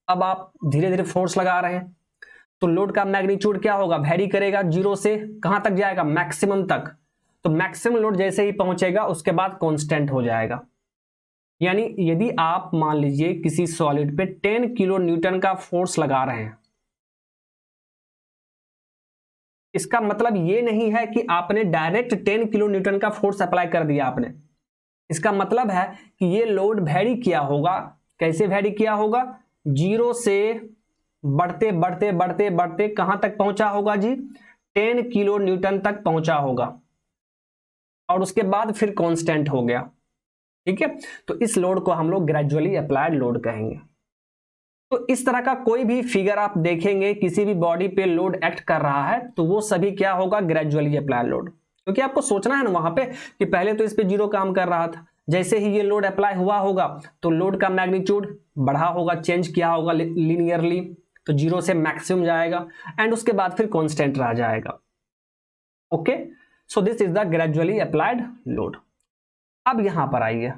[SPEAKER 1] अब आप धीरे धीरे फोर्स लगा रहे हैं, तो लोड का मैग्नीट्यूड क्या होगा, वेरी करेगा, जीरो से कहां तक जाएगा, मैक्सिमम तक। तो मैक्सिमम लोड जैसे ही पहुंचेगा उसके बाद कांस्टेंट हो जाएगा। यानी यदि आप मान लीजिए किसी सॉलिड पे 10 किलो न्यूटन का फोर्स लगा रहे हैं, इसका मतलब ये नहीं है कि आपने डायरेक्ट 10 किलो न्यूटन का फोर्स अप्लाई कर दिया आपने, इसका मतलब है कि ये लोड वेरी किया होगा। कैसे वेरी किया होगा, जीरो से बढ़ते बढ़ते बढ़ते बढ़ते कहां तक पहुंचा होगा जी, 10 किलो न्यूटन तक पहुंचा होगा, और उसके बाद फिर कांस्टेंट हो गया, ठीक है। तो इस लोड को हम लोग ग्रेजुअली अप्लाइड लोड कहेंगे। तो इस तरह का कोई भी फिगर आप देखेंगे किसी भी बॉडी पे लोड एक्ट कर रहा है, तो वो सभी क्या होगा, ग्रेजुअली अप्लाइड लोड। क्योंकि आपको सोचना है ना वहां पे कि पहले तो इस पे जीरो काम कर रहा था, जैसे ही ये लोड अप्लाई हुआ होगा तो लोड का मैग्नीट्यूड बढ़ा होगा, चेंज किया होगा लीनियरली, तो जीरो से मैक्सिमम जाएगा एंड उसके बाद फिर कांस्टेंट रह जाएगा। Okay, so this is the gradually applied load. अब यहां पर आइए,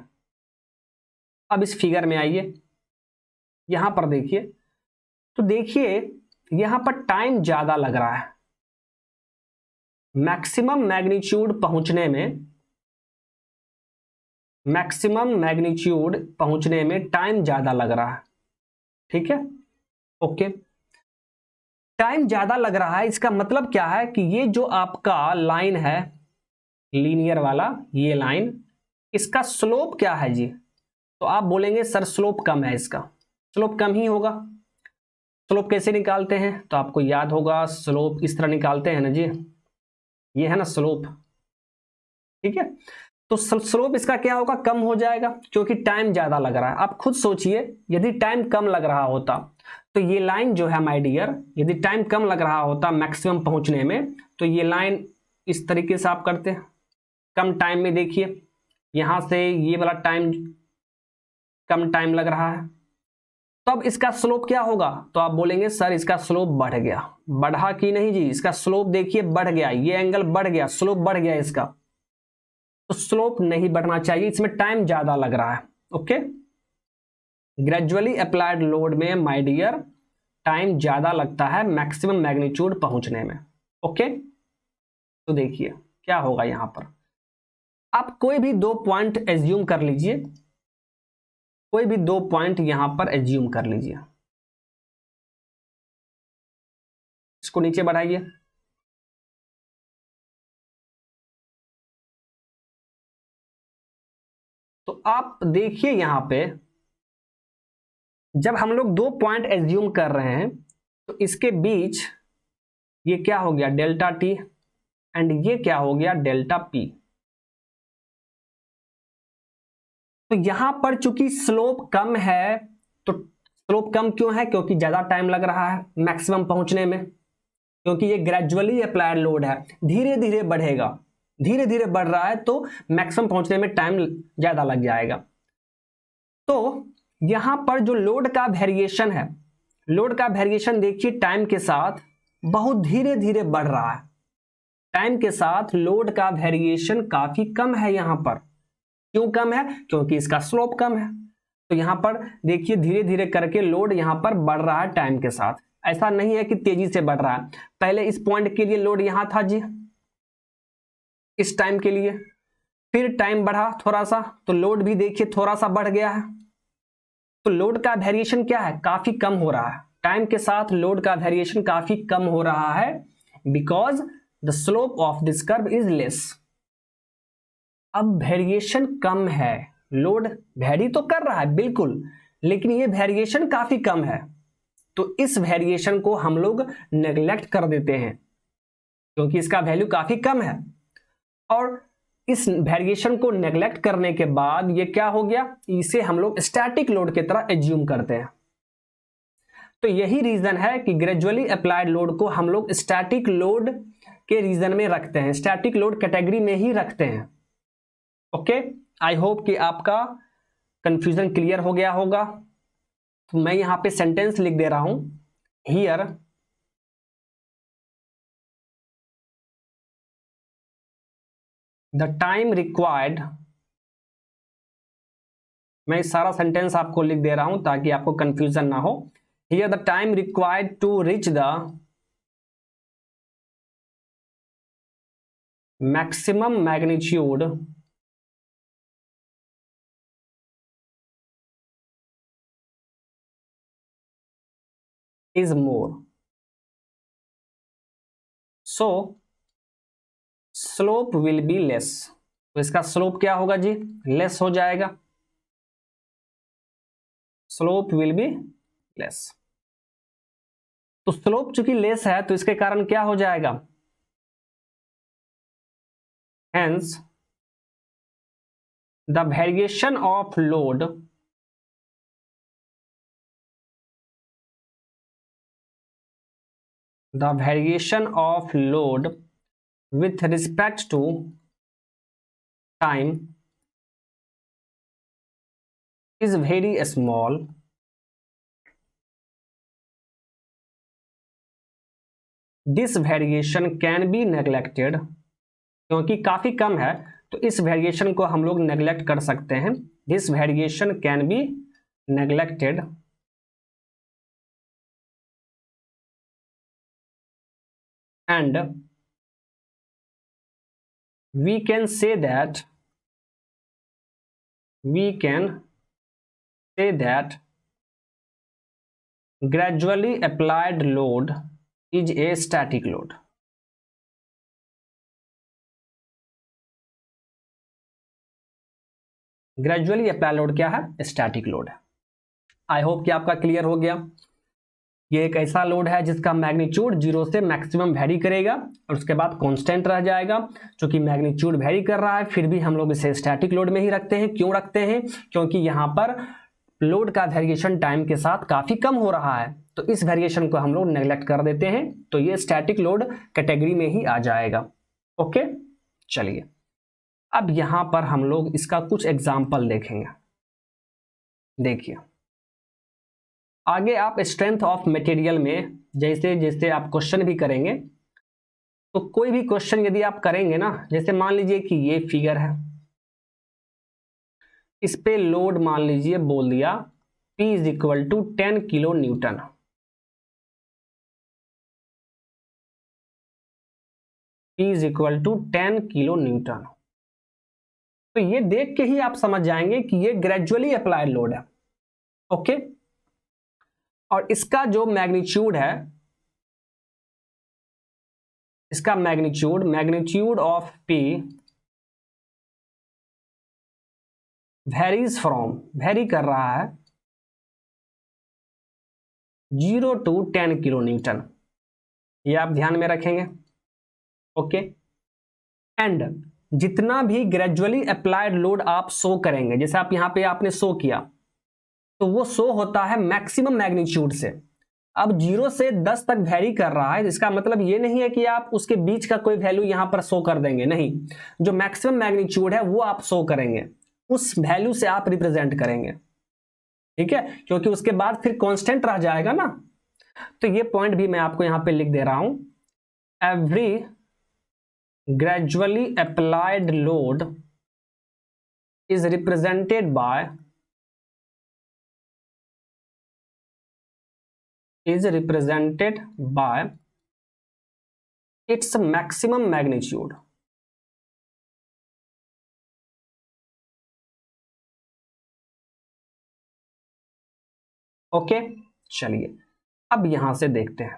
[SPEAKER 1] अब इस फिगर में आइए, यहां पर देखिए, तो देखिए यहां पर टाइम ज्यादा लग रहा है, मैक्सिमम मैग्नीट्यूड पहुंचने में टाइम ज्यादा लग रहा है, ठीक है। ओके, टाइम ज्यादा लग रहा है, इसका मतलब क्या है कि ये जो आपका लाइन है लीनियर वाला, ये लाइन, इसका स्लोप क्या है जी, तो आप बोलेंगे सर स्लोप कम है, इसका स्लोप कम ही होगा। स्लोप कैसे निकालते हैं, तो आपको याद होगा, स्लोप इस तरह निकालते हैं ना जी, ये है ना स्लोप, ठीक है। तो स्लोप इसका क्या होगा, कम हो जाएगा, क्योंकि टाइम ज्यादा लग रहा है। आप खुद सोचिए, यदि टाइम कम लग रहा होता तो ये लाइन जो है माय डियर, यदि टाइम कम लग रहा होता मैक्सिमम पहुंचने में, तो ये लाइन इस तरीके से आप करते हैं, कम टाइम में देखिए यहां से ये वाला टाइम, कम टाइम लग रहा है, तो अब इसका स्लोप क्या होगा, तो आप बोलेंगे सर इसका स्लोप बढ़ गया। बढ़ा कि नहीं जी, इसका स्लोप देखिए बढ़ गया, ये एंगल बढ़ गया, स्लोप बढ़ गया इसका। तो स्लोप नहीं बढ़ना चाहिए, इसमें टाइम ज्यादा लग रहा है। ओके, ग्रेजुअली अप्लाइड लोड में माय डियर टाइम ज्यादा लगता है मैक्सिमम मैग्नीट्यूड पहुंचने में। ओके, तो देखिए क्या होगा यहां पर, आप कोई भी दो पॉइंट एज्यूम कर लीजिए, कोई भी दो पॉइंट यहां पर एज्यूम कर लीजिए, इसको नीचे बढ़ाइए, तो आप देखिए यहां पे जब हम लोग दो पॉइंट एज्यूम कर रहे हैं तो इसके बीच ये क्या हो गया, डेल्टा टी, एंड ये क्या हो गया, डेल्टा पी। तो यहां पर चूंकि स्लोप कम है, तो स्लोप कम क्यों है, क्योंकि ज्यादा टाइम लग रहा है मैक्सिमम पहुंचने में, क्योंकि ये ग्रेजुअली अप्लाइड लोड है, धीरे धीरे बढ़ेगा, धीरे धीरे बढ़ रहा है, तो मैक्सिमम पहुंचने में टाइम ज्यादा लग जाएगा। तो यहां पर जो लोड का वेरिएशन है, लोड का वेरिएशन देखिए टाइम के साथ बहुत धीरे धीरे बढ़ रहा है, टाइम के साथ लोड का वेरिएशन काफी कम है यहां पर। क्यों कम है, क्योंकि इसका स्लोप कम है। तो यहां पर देखिए धीरे धीरे करके लोड यहां पर बढ़ रहा है टाइम के साथ, ऐसा नहीं है कि तेजी से बढ़ रहा है। पहले इस पॉइंट के लिए लोड यहां था जी, इस टाइम के लिए, फिर टाइम बढ़ा थोड़ा सा, तो लोड भी देखिए थोड़ा सा बढ़ गया है। तो लोड का वेरिएशन क्या है, काफी कम हो रहा है, टाइम के साथ लोड का वेरिएशन काफी कम हो रहा है, because the slope of this curve is less. अब वेरिएशन कम है, लोड वेरी तो कर रहा है बिल्कुल, लेकिन ये वेरिएशन काफी कम है, तो इस वेरिएशन को हम लोग नेग्लेक्ट कर देते हैं, क्योंकि इसका वैल्यू काफी कम है। और इस वेरिएशन को नेग्लेक्ट करने के बाद ये क्या हो गया, इसे हम लोग स्टैटिक लोड की तरह एज्यूम करते हैं। तो यही रीजन है कि ग्रेजुअली अप्लाइड लोड को हम लोग स्टैटिक लोड के रीजन में रखते हैं, स्टैटिक लोड कैटेगरी में ही रखते हैं। ओके, आई होप कि आपका कंफ्यूजन क्लियर हो गया होगा। तो मैं यहां पे सेंटेंस लिख दे रहा हूं, हियर द टाइम रिक्वायर्ड, मैं सारा सेंटेंस आपको लिख दे रहा हूं ताकि आपको कंफ्यूजन ना हो। Here the time required to reach the maximum magnitude is more, so slope will be less। तो इसका स्लोप क्या होगा जी, लेस हो जाएगा, स्लोप विल बी लेस। तो स्लोप चूंकि लेस है तो इसके कारण क्या हो जाएगा, hence the variation of load the variation of load with respect to time is very small, this variation can be neglected, क्योंकि काफी कम है तो इस वेरिएशन को हम लोग नेग्लेक्ट कर सकते हैं। This variation can be neglected and we can say that gradually applied load is a static load। Gradually apply load क्या है, स्टैटिक लोड है। आई होप कि आपका क्लियर हो गया। ये एक ऐसा लोड है जिसका मैग्नीट्यूड 0 से मैक्सिमम वेरी करेगा और उसके बाद कांस्टेंट रह जाएगा। क्योंकि मैग्नीट्यूड वेरी कर रहा है फिर भी हम लोग इसे स्टैटिक लोड में ही रखते हैं। क्यों रखते हैं, क्योंकि यहां पर लोड का वेरिएशन टाइम के साथ काफी कम हो रहा है तो इस वेरिएशन को हम लोग नेग्लेक्ट कर देते हैं, तो ये स्टैटिक लोड कैटेगरी में ही आ जाएगा। ओके, चलिए अब यहां पर हम लोग इसका कुछ एग्जाम्पल देखेंगे। देखिए आगे आप स्ट्रेंथ ऑफ मटेरियल में जैसे जैसे आप क्वेश्चन भी करेंगे तो कोई भी क्वेश्चन यदि आप करेंगे ना, जैसे मान लीजिए कि ये फिगर है, इस पे लोड मान लीजिए बोल दिया P is equal to 10 kilo newton. P is equal to 10 kilo newton. तो ये देख के ही आप समझ जाएंगे कि ये ग्रेजुअली अप्लाइड लोड है। ओके, और इसका जो मैग्नीट्यूड है, इसका मैग्नीट्यूड ऑफ P वेरी कर रहा है 0 to 10 किलो न्यूटन। ये आप ध्यान में रखेंगे। ओके, एंड जितना भी ग्रेजुअली अप्लाइड लोड आप शो करेंगे, जैसे आप यहां पे आपने शो किया तो वो शो होता है मैक्सिमम मैग्नीट्यूड से। अब 0 से 10 तक वेरी कर रहा है, इसका मतलब ये नहीं है कि आप उसके बीच का कोई वैल्यू यहां पर शो कर देंगे, नहीं, जो मैक्सिमम मैग्नीट्यूड है वो आप शो करेंगे, उस वैल्यू से आप रिप्रेजेंट करेंगे। ठीक है, क्योंकि उसके बाद फिर कांस्टेंट रह जाएगा ना। तो ये पॉइंट भी मैं आपको यहां पे लिख दे रहा हूं, every gradually applied load is represented by its maximum magnitude। Okay, चलिए अब यहां से देखते हैं।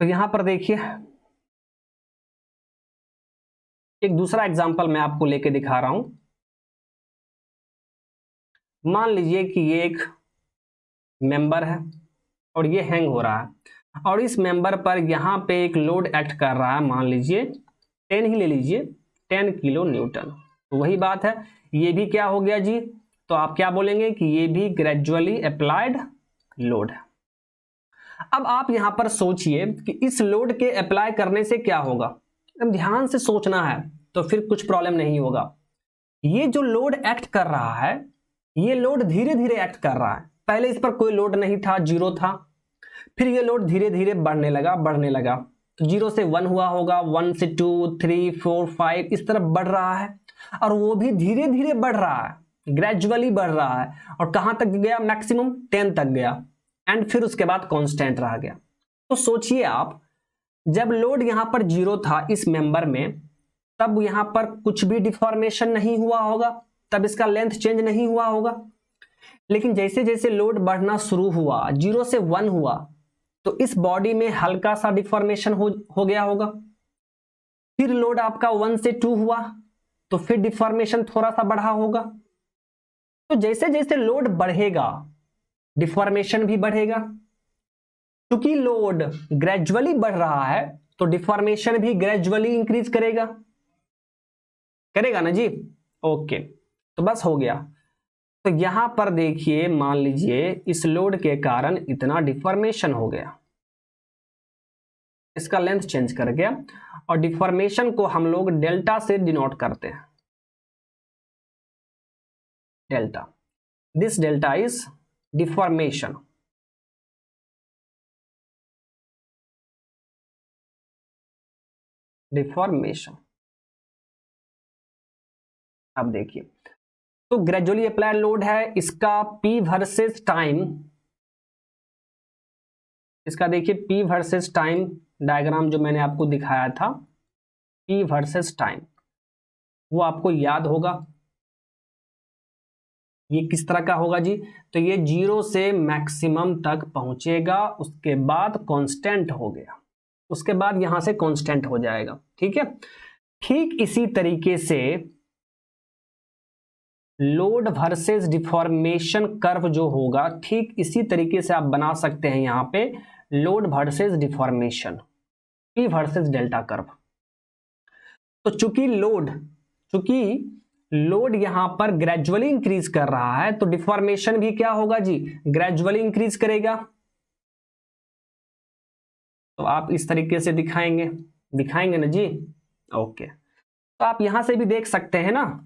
[SPEAKER 1] तो यहां पर देखिए एक दूसरा एग्जांपल मैं आपको लेके दिखा रहा हूं। मान लीजिए कि ये एक मेंबर है और ये हैंग हो रहा है। और इस मेंबर पर यहाँ पे एक लोड एक्ट कर रहा है, मान लीजिए 10 ही ले लीजिए, 10 किलो न्यूटन। तो वही बात है, ये भी क्या हो गया जी, तो आप क्या बोलेंगे कि ये भी ग्रेजुअली अप्लाइड लोड है। अब आप यहां पर सोचिए कि इस लोड के अप्लाई करने से क्या होगा, अब ध्यान से सोचना है तो फिर कुछ प्रॉब्लम नहीं होगा। ये जो लोड एक्ट कर रहा है, ये लोड धीरे धीरे एक्ट कर रहा है। पहले इस पर कोई लोड नहीं था, जीरो था, फिर ये लोड धीरे धीरे बढ़ने लगा बढ़ने लगा, तो 0 से 1 हुआ होगा, 1 से 2, 3, 4, 5 इस तरफ बढ़ रहा है, और वो भी धीरे धीरे बढ़ रहा है, ग्रेजुअली बढ़ रहा है, और कहां तक गया, मैक्सिमम 10 तक गया, एंड फिर उसके बाद कांस्टेंट रह गया। तो सोचिए आप, जब लोड यहां पर 0 था इस मेंबर में, तब यहां पर कुछ भी डिफॉर्मेशन नहीं हुआ होगा, तब इसका लेंथ चेंज नहीं हुआ होगा। लेकिन जैसे जैसे लोड बढ़ना शुरू हुआ, 0 से 1 हुआ, तो इस बॉडी में हल्का सा डिफॉर्मेशन हो गया होगा। फिर लोड आपका 1 से 2 हुआ, तो फिर डिफॉर्मेशन थोड़ा सा बढ़ा होगा। तो जैसे जैसे लोड बढ़ेगा, डिफॉर्मेशन भी बढ़ेगा। क्योंकि लोड ग्रेजुअली बढ़ रहा है, तो डिफॉर्मेशन भी ग्रेजुअली इंक्रीज करेगा, करेगा ना जी। ओके, तो बस हो गया। तो यहां पर देखिए, मान लीजिए इस लोड के कारण इतना डिफॉर्मेशन हो गया, इसका लेंथ चेंज कर गया, और डिफॉर्मेशन को हम लोग डेल्टा से डिनोट करते हैं, delta. This delta is deformation. Deformation, अब देखिए, तो ग्रेजुअली अप्लाइड लोड है, इसका P वर्सेस टाइम, इसका देखिए P वर्सेस टाइम डायग्राम जो मैंने आपको दिखाया था, P वर्सेस टाइम, वो आपको याद होगा। ये किस तरह का होगा जी, तो ये 0 से मैक्सिमम तक पहुंचेगा, उसके बाद कांस्टेंट हो गया, उसके बाद यहां से कांस्टेंट हो जाएगा, ठीक है। ठीक इसी तरीके से लोड वर्सेस डिफॉर्मेशन कर्व जो होगा, ठीक इसी तरीके से आप बना सकते हैं यहां पे load versus deformation, P versus delta curve. तो चूंकि लोड यहां पर ग्रेजुअली इंक्रीज कर रहा है, तो डिफॉर्मेशन भी क्या होगा जी, ग्रेजुअली इंक्रीज करेगा। तो आप इस तरीके से दिखाएंगे ना जी। ओके, तो आप यहां से भी देख सकते हैं ना,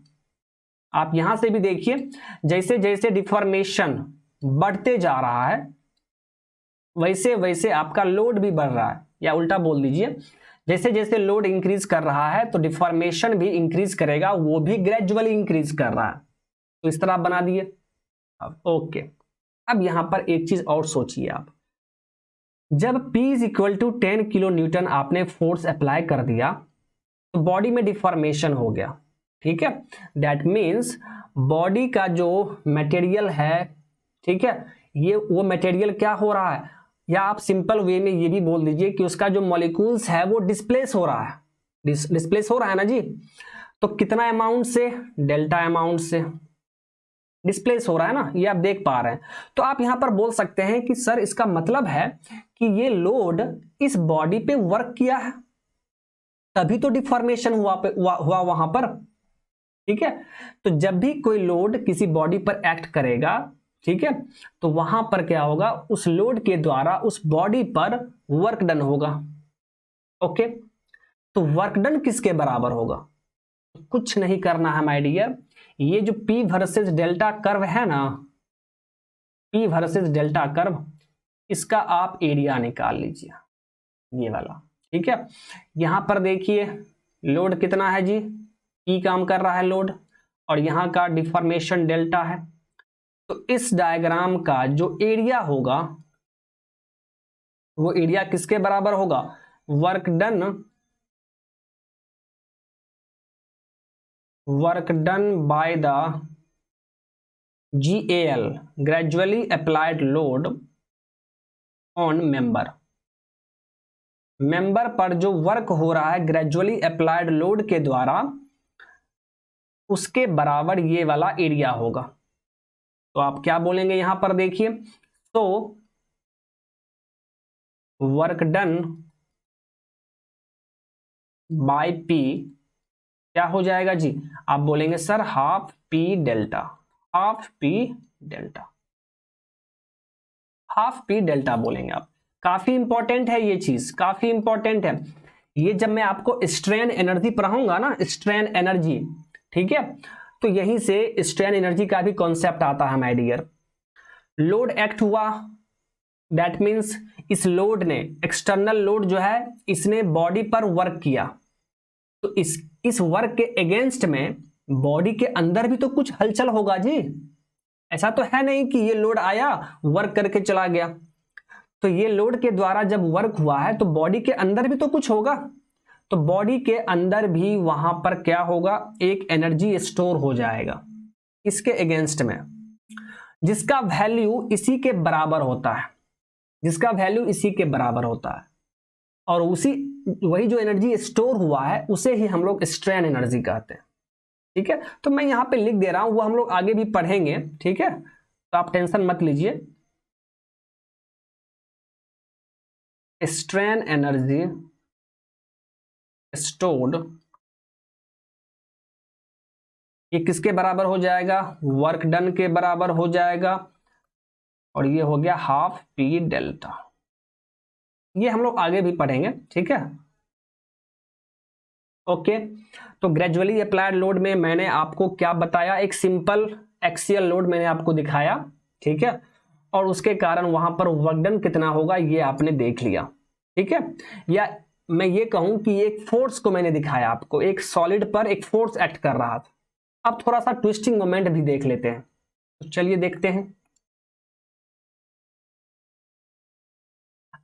[SPEAKER 1] आप यहां से भी देखिए, जैसे जैसे डिफॉर्मेशन बढ़ते जा रहा है, वैसे वैसे आपका लोड भी बढ़ रहा है, या उल्टा बोल दीजिए, जैसे जैसे लोड इंक्रीज कर रहा है तो डिफॉर्मेशन भी इंक्रीज करेगा, वो भी ग्रेजुअली इंक्रीज कर रहा है। तो इस तरह आप बना दिए। अब ओके, अब यहां पर एक चीज और सोचिए आप, जब P is equal to 10 kilo newton आपने फोर्स अप्लाई कर दिया, तो बॉडी में डिफॉर्मेशन हो गया, ठीक है। दैट मीन्स बॉडी का जो मटेरियल है, ठीक है, ये वो मटेरियल क्या हो रहा है, या आप सिंपल वे में ये भी बोल दीजिए कि उसका जो मॉलिक्यूल्स है वो डिस्प्लेस हो रहा है, डिस्प्लेस हो रहा है ना जी। तो कितना अमाउंट से, डेल्टा अमाउंट से डिस्प्लेस हो रहा है ना, ये आप देख पा रहे हैं। तो आप यहां पर बोल सकते हैं कि सर इसका मतलब है कि ये लोड इस बॉडी पे वर्क किया है, तभी तो डिफॉर्मेशन हुआ वहां पर, ठीक है। तो जब भी कोई लोड किसी बॉडी पर एक्ट करेगा, ठीक है, तो वहां पर क्या होगा, उस लोड के द्वारा उस बॉडी पर वर्क डन होगा। ओके, तो वर्क डन किसके बराबर होगा, कुछ नहीं करना है माय डियर, ये जो P वर्सेस डेल्टा कर्व है ना, P वर्सेस डेल्टा कर्व, इसका आप एरिया निकाल लीजिए, ये वाला, ठीक है। यहां पर देखिए लोड कितना है जी, P काम कर रहा है लोड, और यहां का डिफॉर्मेशन डेल्टा है। तो इस डायग्राम का जो एरिया होगा, वो एरिया किसके बराबर होगा, work done by the GAL, gradually applied load on member पर जो वर्क हो रहा है ग्रेजुअली अप्लाइड लोड के द्वारा, उसके बराबर ये वाला एरिया होगा। तो आप क्या बोलेंगे यहां पर देखिए, तो वर्क डन बाय पी क्या हो जाएगा जी? आप बोलेंगे sir half P delta, half P delta, half P delta बोलेंगे आप। काफी इंपॉर्टेंट है ये चीज, काफी इंपॉर्टेंट है ये। जब मैं आपको स्ट्रेन एनर्जी पढ़ाऊंगा ना, स्ट्रेन एनर्जी, ठीक है, तो यहीं से स्ट्रेन एनर्जी का भी कॉन्सेप्ट आता है माय डियर। लोड एक्ट हुआ, दैट मीन्स इस लोड ने, एक्सटर्नल लोड जो है, इसने बॉडी पर वर्क किया, तो इस वर्क के अगेंस्ट में बॉडी के अंदर भी तो कुछ हलचल होगा जी। ऐसा तो है नहीं कि ये लोड आया वर्क करके चला गया। तो ये लोड के द्वारा जब वर्क हुआ है तो बॉडी के अंदर भी तो कुछ होगा, तो बॉडी के अंदर भी वहां पर क्या होगा, एक एनर्जी स्टोर हो जाएगा इसके अगेंस्ट में, जिसका वैल्यू इसी के बराबर होता है, जिसका वैल्यू इसी के बराबर होता है। और उसी वही जो एनर्जी स्टोर हुआ है उसे ही हम लोग स्ट्रेन एनर्जी कहते हैं। ठीक है, तो मैं यहां पे लिख दे रहा हूं, वो हम लोग आगे भी पढ़ेंगे, ठीक है, तो आप टेंशन मत लीजिए। स्ट्रेन एनर्जी स्टोर्ड, ये किसके बराबर हो जाएगा? वर्क डन के बराबर हो जाएगा, और ये हो गया हाफ पी डेल्टा। ये हम लोग आगे भी पढ़ेंगे, ठीक है, ओके। तो ग्रेजुअली अप्लाइड लोड में मैंने आपको क्या बताया, एक सिंपल एक्सियल लोड मैंने आपको दिखाया, ठीक है, और उसके कारण वहां पर वर्क डन कितना होगा ये आपने देख लिया, ठीक है। या मैं ये कहूं कि एक फोर्स को मैंने दिखाया आपको, एक सॉलिड पर एक फोर्स एक्ट कर रहा था। अब थोड़ा सा ट्विस्टिंग मोमेंट भी देख लेते हैं, तो चलिए देखते हैं।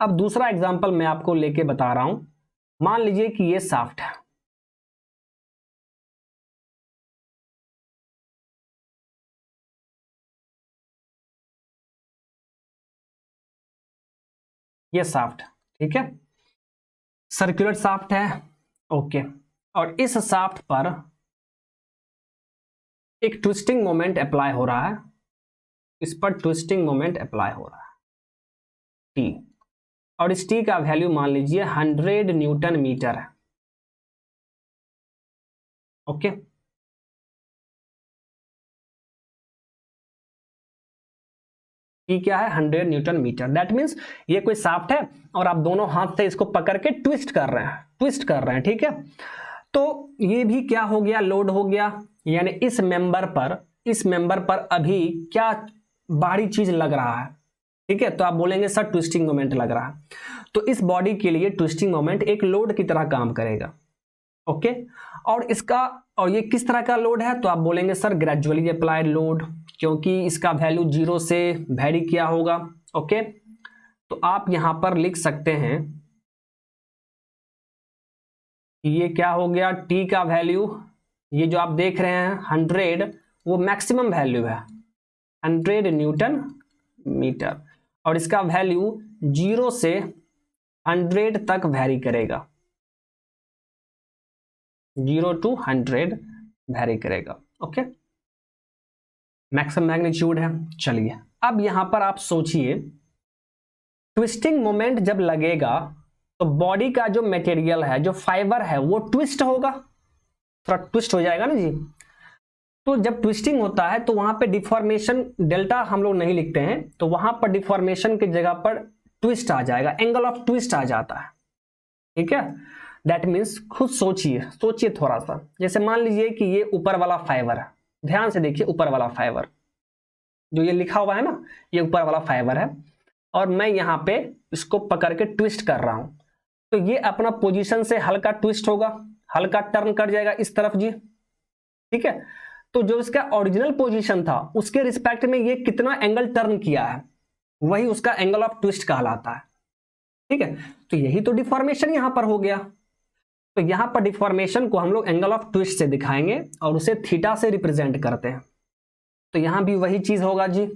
[SPEAKER 1] अब दूसरा एग्जांपल मैं आपको लेके बता रहा हूं। मान लीजिए कि ये शाफ्ट है, ये शाफ्ट, ठीक है, सर्कुलर शाफ्ट है, ओके। और इस शाफ्ट पर एक ट्विस्टिंग मोमेंट अप्लाई हो रहा है, इस पर ट्विस्टिंग मोमेंट अप्लाई हो रहा है टी, और इस टी का वैल्यू मान लीजिए 100 न्यूटन मीटर है, ओके। टी क्या है? 100 न्यूटन मीटर। दैट मीन्स ये कोई शाफ्ट है और आप दोनों हाथ से इसको पकड़ के ट्विस्ट कर रहे हैं, ट्विस्ट कर रहे हैं, ठीक है। तो ये भी क्या हो गया, लोड हो गया, यानी इस मेंबर पर अभी क्या बाहरी चीज लग रहा है, ठीक है। तो आप बोलेंगे सर ट्विस्टिंग मोमेंट लग रहा है, तो इस बॉडी के लिए ट्विस्टिंग मोमेंट एक लोड की तरह काम करेगा, ओके। और ये किस तरह का लोड है? तो आप बोलेंगे सर ग्रेजुअली अप्लाइड लोड, क्योंकि इसका वैल्यू 0 से वेरी किया होगा, ओके। तो आप यहां पर लिख सकते हैं ये क्या हो गया, टी का वैल्यू, ये जो आप देख रहे हैं 100, वो मैक्सिमम वैल्यू है 100 न्यूटन मीटर, और इसका वैल्यू 0 से 100 तक वेरी करेगा, 0 to 100 वेरी करेगा, ओके। मैक्सिमम मैग्नीट्यूड है। चलिए अब यहां पर आप सोचिए, ट्विस्टिंग मोमेंट जब लगेगा तो बॉडी का जो मटेरियल है, जो फाइबर है, वो ट्विस्ट होगा, थोड़ा ट्विस्ट हो जाएगा ना जी। तो जब ट्विस्टिंग होता है तो वहां पे डिफॉर्मेशन डेल्टा हम लोग नहीं लिखते हैं, तो वहां पर डिफॉर्मेशन की जगह पर ट्विस्ट आ जाएगा, एंगल ऑफ ट्विस्ट आ जाता है, ठीक है। दैट मीन्स खुद सोचिए, सोचिए थोड़ा सा। जैसे मान लीजिए कि ये ऊपर वाला फाइबर है, ध्यान से देखिए, ऊपर वाला फाइबर जो ये लिखा हुआ है ना, ये ऊपर वाला फाइबर है, और मैं यहां पे इसको पकड़ के ट्विस्ट कर रहा हूं, तो ये अपना पोजीशन से हल्का ट्विस्ट होगा, हल्का टर्न कर जाएगा इस तरफ जी, ठीक है। तो जो इसका ओरिजिनल पोजीशन था उसके रिस्पेक्ट में ये कितना एंगल टर्न किया है, वही उसका एंगल ऑफ ट्विस्ट कहलाता है, ठीक है। तो यही तो डिफॉर्मेशन यहां पर हो गया। तो यहां पर डिफॉर्मेशन को हम लोग एंगल ऑफ ट्विस्ट से दिखाएंगे और उसे थीटा से रिप्रेजेंट करते हैं, तो यहां भी वही चीज होगा जी।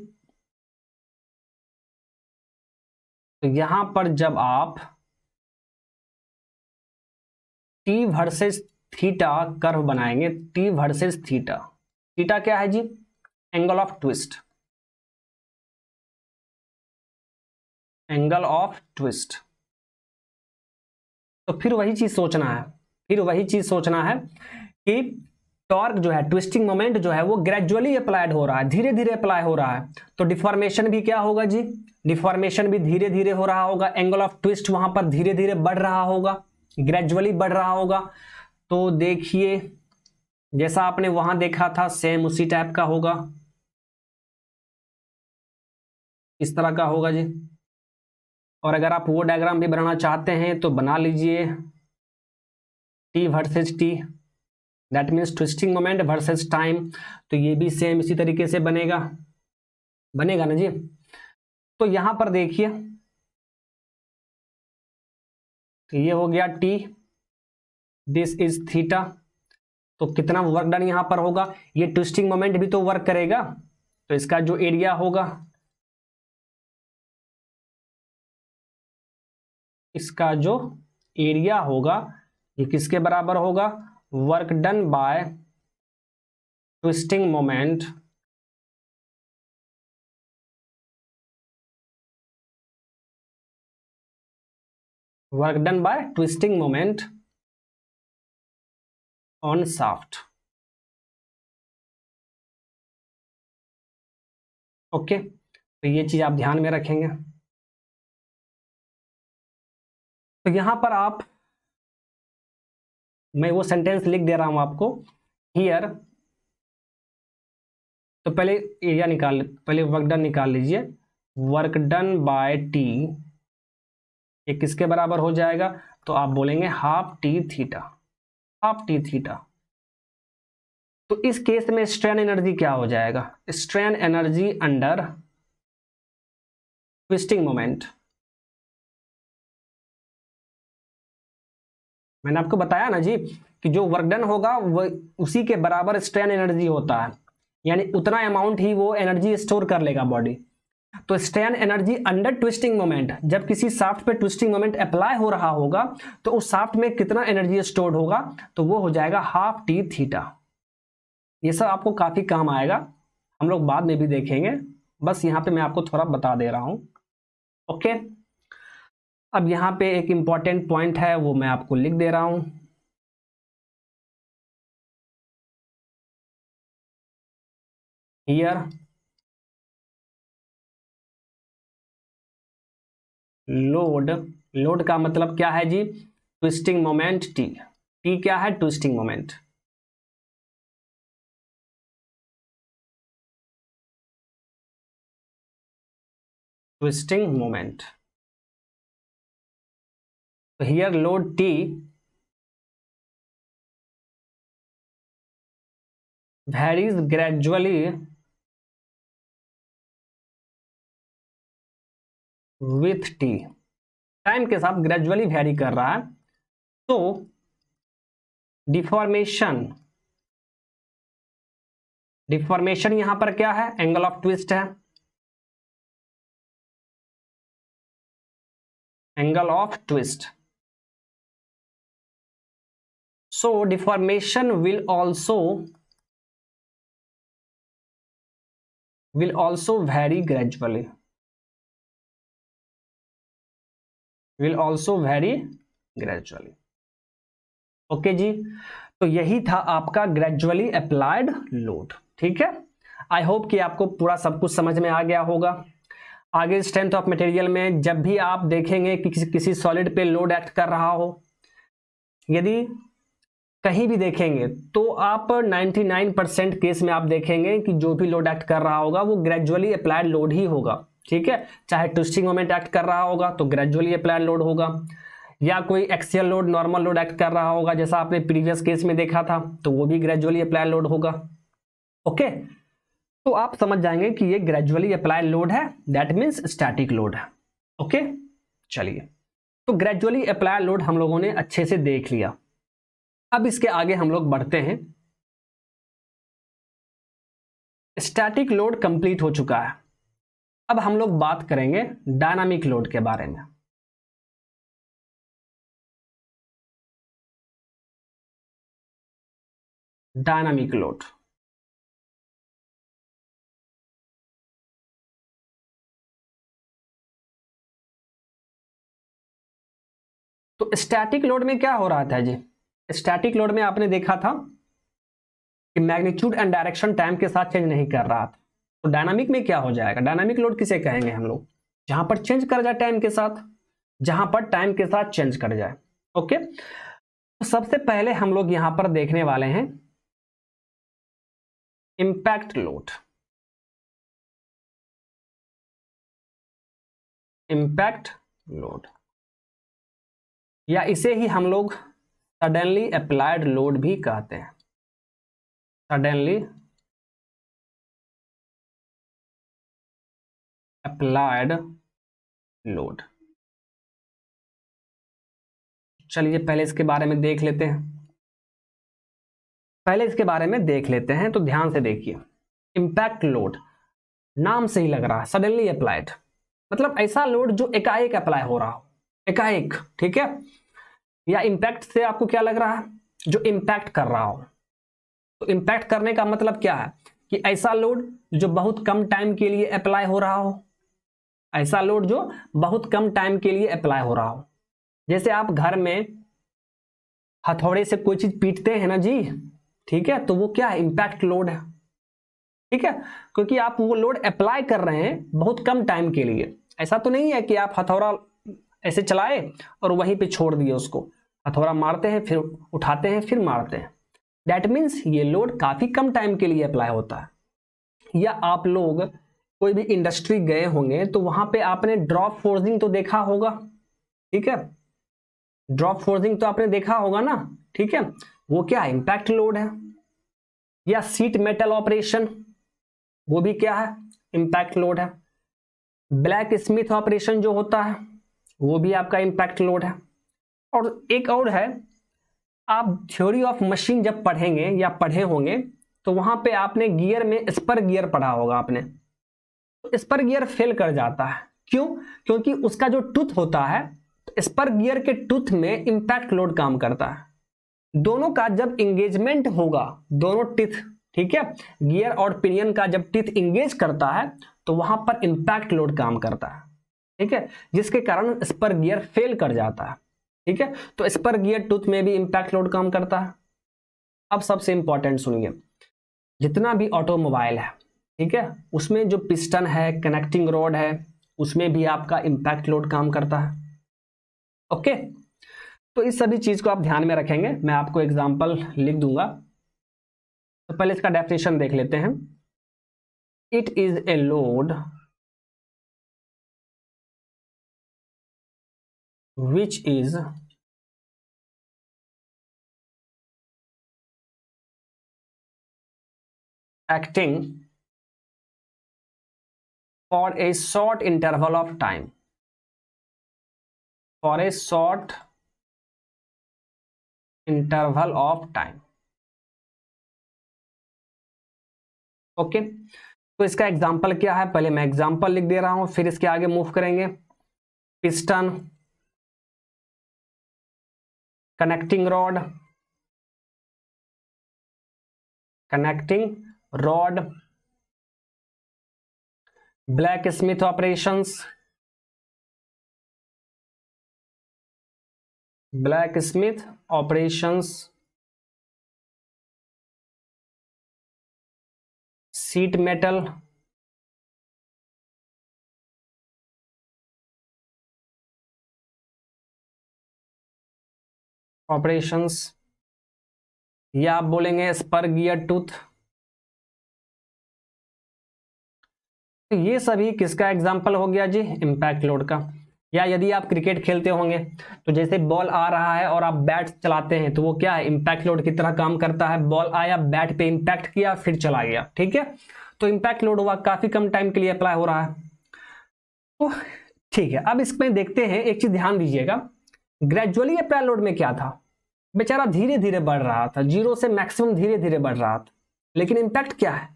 [SPEAKER 1] तो यहां पर जब आप टी वर्सेस थीटा कर्व बनाएंगे, टी वर्सेस थीटा, थीटा क्या है जी? Angle of twist, angle of twist, तो फिर वही चीज सोचना है कि टॉर्क जो है, ट्विस्टिंग मोमेंट जो है वो ग्रेजुअली अप्लाइड हो रहा है, धीरे धीरे अप्लाई हो रहा है। तो डिफॉर्मेशन भी क्या होगा जी, डिफॉर्मेशन भी धीरे धीरे हो रहा होगा, एंगल ऑफ ट्विस्ट वहां पर धीरे धीरे बढ़ रहा होगा, ग्रेजुअली बढ़ रहा होगा। तो देखिए जैसा आपने वहां देखा था सेम उसी टाइप का होगा, इस तरह का होगा जी। और अगर आप वो डायग्राम भी बनाना चाहते हैं तो बना लीजिए, T versus T, that means twisting moment versus time. तो ये भी सेम इसी तरीके से बनेगा ना जी। तो यहां पर देखिए, तो ये हो गया टी, दिस इज थीटा। तो कितना वर्क डन यहां पर होगा, ये ट्विस्टिंग मोमेंट भी तो वर्क करेगा, तो इसका जो एरिया होगा, इसका जो एरिया होगा ये किसके बराबर होगा, work done by twisting moment on shaft. Okay, तो ये चीज आप ध्यान में रखेंगे। तो यहां पर आप, मैं वो सेंटेंस लिख दे रहा हूं आपको हियर। तो पहले एरिया पहले वर्क डन निकाल लीजिए, वर्क डन बाय टी ये किसके बराबर हो जाएगा, तो आप बोलेंगे half T theta, half T theta. तो इस केस में स्ट्रेन एनर्जी क्या हो जाएगा, strain energy under twisting moment. मैंने आपको बताया ना जी कि जो वर्क डन होगा वो उसी के बराबर स्ट्रेन एनर्जी होता है, यानी उतना अमाउंट ही वो एनर्जी स्टोर कर लेगा बॉडी। तो strain energy under twisting moment, जब किसी शाफ्ट पे ट्विस्टिंग मोमेंट अप्लाई हो रहा होगा तो उस शाफ्ट में कितना एनर्जी स्टोर्ड होगा, तो वो हो जाएगा हाफ टी थीटा। ये सब आपको काफी काम आएगा, हम लोग बाद में भी देखेंगे, बस यहां पे मैं आपको थोड़ा बता दे रहा हूं। ओके, अब यहां पे एक इंपॉर्टेंट पॉइंट है वो मैं आपको लिख दे रहा हूं। हियर लोड का मतलब क्या है जी, ट्विस्टिंग मोमेंट टी। टी क्या है, ट्विस्टिंग मोमेंट। ट्विस्टिंग मोमेंट, तो here load T varies gradually with t, time के साथ ग्रेजुअली वेरी कर रहा है। तो डिफॉर्मेशन, डिफॉर्मेशन यहां पर क्या है, एंगल ऑफ ट्विस्ट है, angle of twist. So deformation will also vary gradually, will also vary gradually। Okay जी, तो यही था आपका ग्रेजुअली अप्लाइड लोड। ठीक है, आई होप कि आपको पूरा सब कुछ समझ में आ गया होगा। आगे स्ट्रेंथ ऑफ मटेरियल में जब भी आप देखेंगे कि किसी सॉलिड पे लोड एक्ट कर रहा हो, यदि कहीं भी देखेंगे तो आप 99% केस में आप देखेंगे कि जो भी लोड एक्ट कर रहा होगा वो ग्रेजुअली अप्लाइड लोड ही होगा। ठीक है, चाहे ट्विस्टिंग मोमेंट एक्ट कर रहा होगा तो ग्रेजुअली अप्लाइड लोड होगा, या कोई axial load, normal load act कर रहा होगा जैसा आपने प्रीवियस केस में देखा था, तो वो भी ग्रेजुअली अप्लाइड लोड होगा। ओके, तो आप समझ जाएंगे कि ये ग्रेजुअली अप्लाइड लोड है, दैट मीन्स स्टैटिक लोड है। ओके, चलिए, तो ग्रेजुअली अप्लाइड लोड हम लोगों ने अच्छे से देख लिया। अब इसके आगे हम लोग बढ़ते हैं। स्टैटिक लोड कंप्लीट हो चुका है, अब हम लोग बात करेंगे डायनामिक लोड के बारे में। डायनामिक लोड, तो स्टैटिक लोड में क्या हो रहा था जी, स्टैटिक लोड में आपने देखा था कि मैग्नीट्यूड एंड डायरेक्शन टाइम के साथ चेंज नहीं कर रहा था। तो डायनामिक में क्या हो जाएगा, डायनामिक लोड किसे कहेंगे हम लोग, जहां पर चेंज कर जाए टाइम के साथ, जहां पर टाइम के साथ चेंज कर जाए। ओके, तो सबसे पहले हम लोग यहां पर देखने वाले हैं इंपैक्ट लोड। इंपैक्ट लोड या इसे ही हम लोग सडनली अप्लाइड लोड भी कहते हैं। Suddenly applied load. चलिए पहले इसके बारे में देख लेते हैं, तो ध्यान से देखिए। इंपैक्ट लोड नाम से ही लग रहा है सडनली अप्लाइड, मतलब ऐसा लोड जो एकाएक अप्लाई हो रहा हो, एकाएक, ठीक है। या इंपैक्ट से आपको क्या लग रहा है, जो इंपैक्ट कर रहा हो। तो इंपैक्ट करने का मतलब क्या है कि ऐसा लोड जो बहुत कम टाइम के लिए अप्लाई हो रहा हो, ऐसा लोड जो बहुत कम टाइम के लिए अप्लाई हो रहा हो। जैसे आप घर में हथौड़े से कोई चीज पीटते हैं ना जी, ठीक है, तो वो क्या है, इंपैक्ट लोड है, ठीक है, क्योंकि आप वो लोड अप्लाई कर रहे हैं बहुत कम टाइम के लिए। ऐसा तो नहीं है कि आप हथौड़ा ऐसे चलाए और वहीं पे छोड़ दिए उसको, हथौड़ा मारते हैं फिर उठाते हैं फिर मारते हैं, दैट मीन्स ये लोड काफी कम टाइम के लिए अप्लाई होता है। या आप लोग कोई भी इंडस्ट्री गए होंगे तो वहां पे आपने ड्रॉप फोर्सिंग तो देखा होगा, ठीक है, ड्रॉप फोर्सिंग तो आपने देखा होगा ना, ठीक है, वो क्या है, इंपैक्ट लोड है। या सीट मेटल ऑपरेशन, वो भी क्या है, इंपैक्ट लोड है। ब्लैक स्मिथ ऑपरेशन जो होता है वो भी आपका इंपैक्ट लोड है। और एक और है, आप थ्योरी ऑफ मशीन जब पढ़ेंगे या पढ़े होंगे तो वहां पे आपने गियर में स्पर गियर पढ़ा होगा आपने, तो स्पर गियर फेल कर जाता है, क्यों, क्योंकि उसका जो टूथ होता है, स्पर गियर के टूथ में इंपैक्ट लोड काम करता है। दोनों का जब इंगेजमेंट होगा, दोनों टीथ, ठीक है, गियर और पिनियन का जब टीथ इंगेज करता है तो वहां पर इंपैक्ट लोड काम करता है, ठीक है, जिसके कारण स्पर गियर फेल कर जाता है, ठीक है। तो स्पर गियर टूथ में भी इंपैक्ट लोड काम करता है। अब सबसे इंपॉर्टेंट सुनिए, जितना भी ऑटोमोबाइल है, ठीक है, उसमें जो पिस्टन है, कनेक्टिंग रॉड है, उसमें भी आपका इंपैक्ट लोड काम करता है। ओके, तो इस सभी चीज को आप ध्यान में रखेंगे, मैं आपको एग्जांपल लिख दूंगा। तो पहले इसका डेफिनेशन देख लेते हैं। It is a load which is acting for a short interval of time, for a short interval of time। Okay, तो इसका एग्जांपल क्या है, पहले मैं एग्जांपल लिख दे रहा हूं फिर इसके आगे मूव करेंगे। Piston, connecting rod, black Smith operations, seat metal, operations, या आप बोलेंगे स्पर गियर टूथ। तो ये सभी किसका एग्जाम्पल हो गया जी, इंपैक्ट लोड का। या यदि आप क्रिकेट खेलते होंगे तो जैसे बॉल आ रहा है और आप बैट चलाते हैं तो वो क्या है, इंपैक्ट लोड की तरह काम करता है। बॉल आया, बैट पे इंपैक्ट किया, फिर चला गया, ठीक है, तो इंपैक्ट लोड हुआ, काफी कम टाइम के लिए अप्लाई हो रहा है। तो ठीक है, अब इसमें देखते हैं, एक चीज ध्यान दीजिएगा, ग्रेजुअली अप्लाई लोड में क्या था, बेचारा धीरे धीरे बढ़ रहा था, जीरो से मैक्सिमम धीरे धीरे बढ़ रहा था। लेकिन इंपैक्ट क्या है,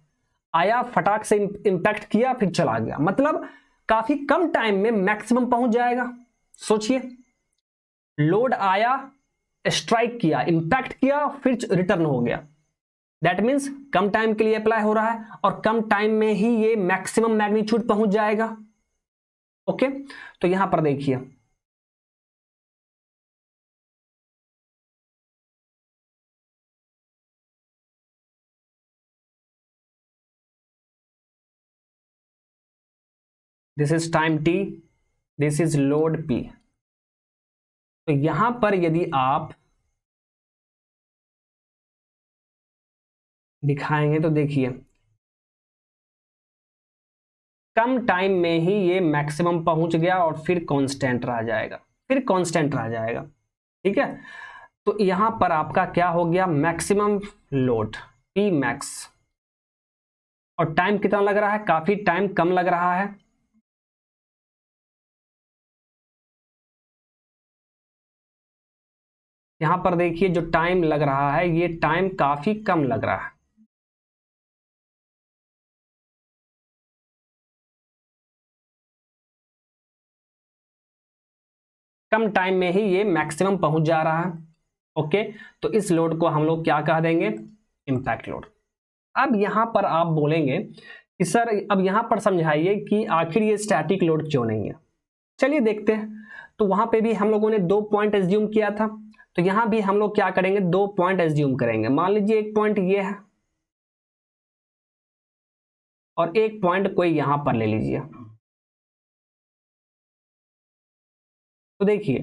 [SPEAKER 1] आया, फटाक से इंपैक्ट किया, फिर चला गया, मतलब काफी कम टाइम में मैक्सिमम पहुंच जाएगा। सोचिए, लोड आया, स्ट्राइक किया, इंपैक्ट किया, फिर रिटर्न हो गया, दैट मीन्स कम टाइम के लिए अप्लाई हो रहा है और कम टाइम में ही ये मैक्सिमम मैग्नीट्यूड पहुंच जाएगा। ओके, तो यहां पर देखिए, this is time T, this is load P. तो यहां पर यदि आप दिखाएंगे तो देखिए कम टाइम में ही ये मैक्सिमम पहुंच गया और फिर कांस्टेंट रह जाएगा, फिर कांस्टेंट रह जाएगा। ठीक है, तो यहां पर आपका क्या हो गया, मैक्सिमम लोड पी मैक्स, और टाइम कितना लग रहा है, काफी टाइम कम लग रहा है। यहां पर देखिए जो टाइम लग रहा है ये टाइम काफी कम लग रहा है। कम टाइम में ही ये मैक्सिमम पहुंच जा रहा है। ओके, तो इस लोड को हम लोग क्या कह देंगे, इंपैक्ट लोड। अब यहां पर आप बोलेंगे कि सर अब यहां पर समझाइए कि आखिर ये स्टैटिक लोड क्यों नहीं है। चलिए देखते हैं। तो वहां पे भी हम लोगों ने 2 पॉइंट एज्यूम किया था, तो यहां भी हम लोग क्या करेंगे, 2 पॉइंट एज्यूम करेंगे। मान लीजिए एक पॉइंट ये है और एक पॉइंट कोई यहां पर ले लीजिए। तो देखिए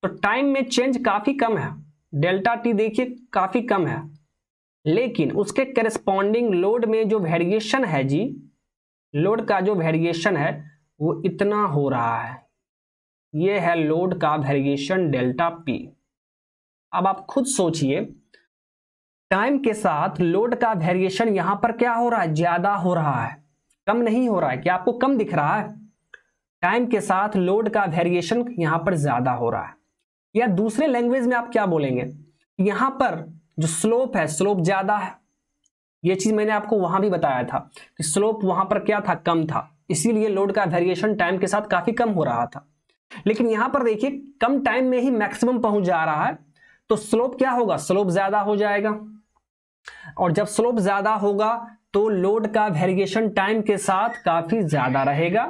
[SPEAKER 1] तो टाइम में चेंज काफी कम है, डेल्टा टी देखिए काफी कम है, लेकिन उसके करेस्पॉन्डिंग लोड में जो वेरिएशन है जी, लोड का जो वेरिएशन है वो इतना हो रहा है। ये है लोड का वेरिएशन डेल्टा पी। अब आप खुद सोचिए टाइम के साथ लोड का वेरिएशन यहां पर क्या हो रहा है, ज्यादा हो रहा है, कम नहीं हो रहा है। क्या आपको कम दिख रहा है, टाइम के साथ लोड का वेरिएशन यहां पर ज्यादा हो रहा है। या दूसरे लैंग्वेज में आप क्या बोलेंगे, यहां पर जो स्लोप है स्लोप ज्यादा है। ये चीज मैंने आपको वहां भी बताया था कि स्लोप वहां पर क्या था, कम था, इसीलिए लोड का वेरिएशन टाइम के साथ काफी कम हो रहा था। लेकिन यहां पर देखिए कम टाइम में ही मैक्सिमम पहुंच जा रहा है, तो स्लोप क्या होगा, स्लोप ज्यादा हो जाएगा। और जब स्लोप ज्यादा होगा तो लोड का वेरिएशन टाइम के साथ काफी ज्यादा रहेगा,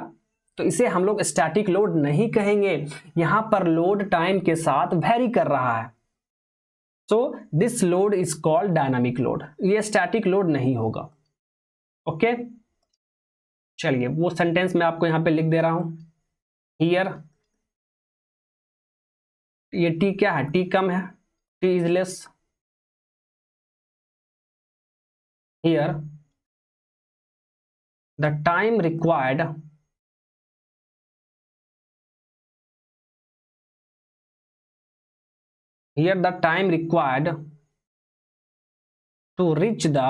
[SPEAKER 1] तो इसे हम लोग स्टैटिक लोड नहीं कहेंगे। यहां पर लोड टाइम के साथ वेरी कर रहा है, so this load is called dynamic load. ये स्टैटिक लोड नहीं होगा। ओके, चलिए वो सेंटेंस मैं आपको यहां पे लिख दे रहा हूं। हियर, ये टी क्या है, टी कम है, T is less. Here the time required here the time required to reach the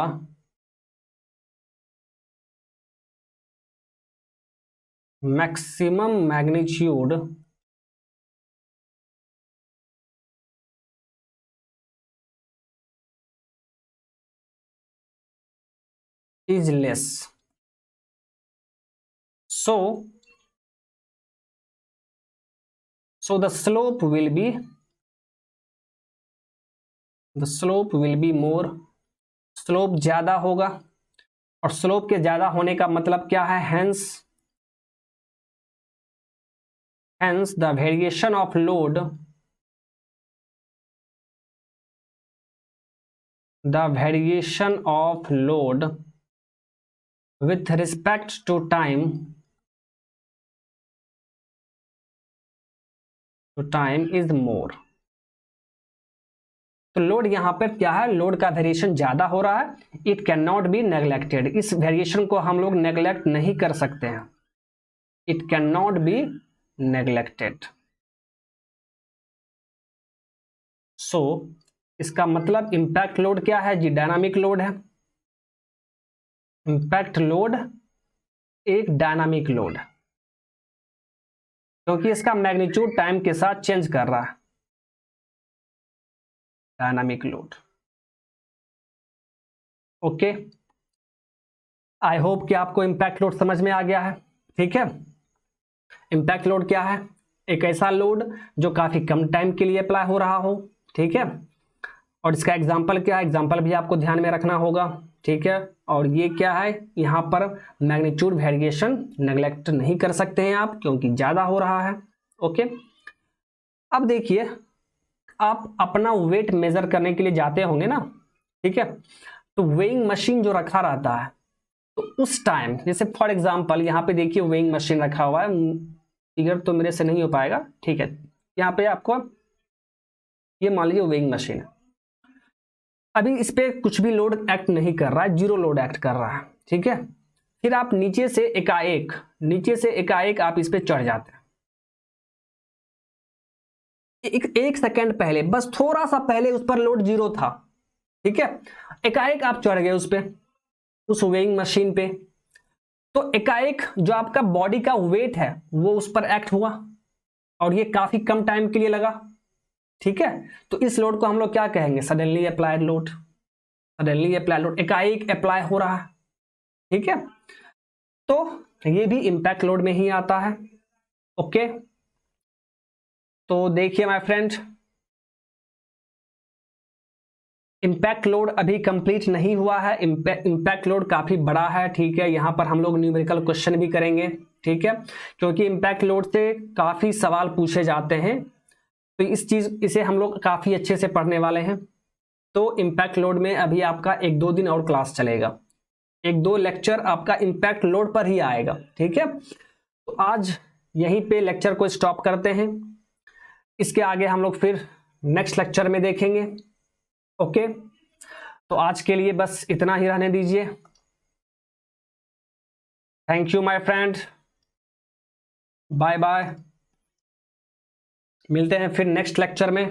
[SPEAKER 1] maximum magnitude is less, so the slope will be more, slope ज्यादा होगा। और स्लोप के ज्यादा होने का मतलब क्या है, hence the variation of load, with respect to time is more। तो लोड यहां पर क्या है, लोड का वेरिएशन ज्यादा हो रहा है, it can not be neglected. इस वेरिएशन को हम लोग नेग्लेक्ट नहीं कर सकते हैं, it can not be neglected. So इसका मतलब इंपैक्ट लोड क्या है जी, डायनामिक लोड है। इंपैक्ट लोड एक डायनामिक लोड है क्योंकि इसका मैग्नीट्यूड टाइम के साथ चेंज कर रहा है, dynamic load. Okay, I hope कि आपको इंपैक्ट लोड समझ में आ गया है। ठीक है, इंपैक्ट लोड क्या है, एक ऐसा लोड जो काफी कम टाइम के लिए अप्लाई हो रहा हो। ठीक है, और इसका एग्जांपल क्या है, एग्जांपल भी आपको ध्यान में रखना होगा। ठीक है, और ये क्या है, यहां पर मैग्नीट्यूड वेरिएशन नेग्लेक्ट नहीं कर सकते हैं आप क्योंकि ज्यादा हो रहा है। ओके, अब देखिए आप अपना वेट मेजर करने के लिए जाते होंगे ना, ठीक है, तो वेइंग मशीन जो रखा रहता है तो उस टाइम जैसे फॉर एग्जांपल यहाँ पे देखिए वेइंग मशीन रखा हुआ है, फिगर तो मेरे से नहीं हो पाएगा, ठीक है। यहाँ पे आपको ये मान लीजिए वेइंग मशीन है, अभी इस पे कुछ भी लोड एक्ट नहीं कर रहा है, जीरो लोड एक्ट कर रहा है, ठीक है। फिर आप नीचे से एकाएक आप इस पे चढ़ जाते हैं, एक सेकंड पहले, बस थोड़ा सा पहले उस पर लोड जीरो था, ठीक है। एकाएक आप चढ़ गए उस पे, उस वेइंग मशीन पे, तो एकाएक जो आपका बॉडी का वेट है वो उस पर एक्ट हुआ, और ये काफी कम टाइम के लिए लगा, ठीक है। तो इस लोड को हम लोग क्या कहेंगे? Suddenly applied load. Suddenly applied load एकाएक अप्लाई हो रहा है, ठीक है। तो ये भी इंपैक्ट लोड में ही आता है, ओके। तो देखिए माय फ्रेंड, इंपैक्ट लोड अभी कंप्लीट नहीं हुआ है, इंपैक्ट लोड काफी बड़ा है, ठीक है। यहां पर हम लोग न्यूमेरिकल क्वेश्चन भी करेंगे, ठीक है, क्योंकि इंपैक्ट लोड से काफी सवाल पूछे जाते हैं, तो इसे हम लोग काफी अच्छे से पढ़ने वाले हैं। तो इंपैक्ट लोड में अभी आपका 1-2 दिन और क्लास चलेगा, 1-2 लेक्चर आपका इंपैक्ट लोड पर ही आएगा, ठीक है। तो आज यहीं पे लेक्चर को स्टॉप करते हैं, इसके आगे हम लोग फिर नेक्स्ट लेक्चर में देखेंगे, ओके। तो आज के लिए बस इतना ही रहने दीजिए। Thank you my friend, bye bye, मिलते हैं फिर नेक्स्ट लेक्चर में।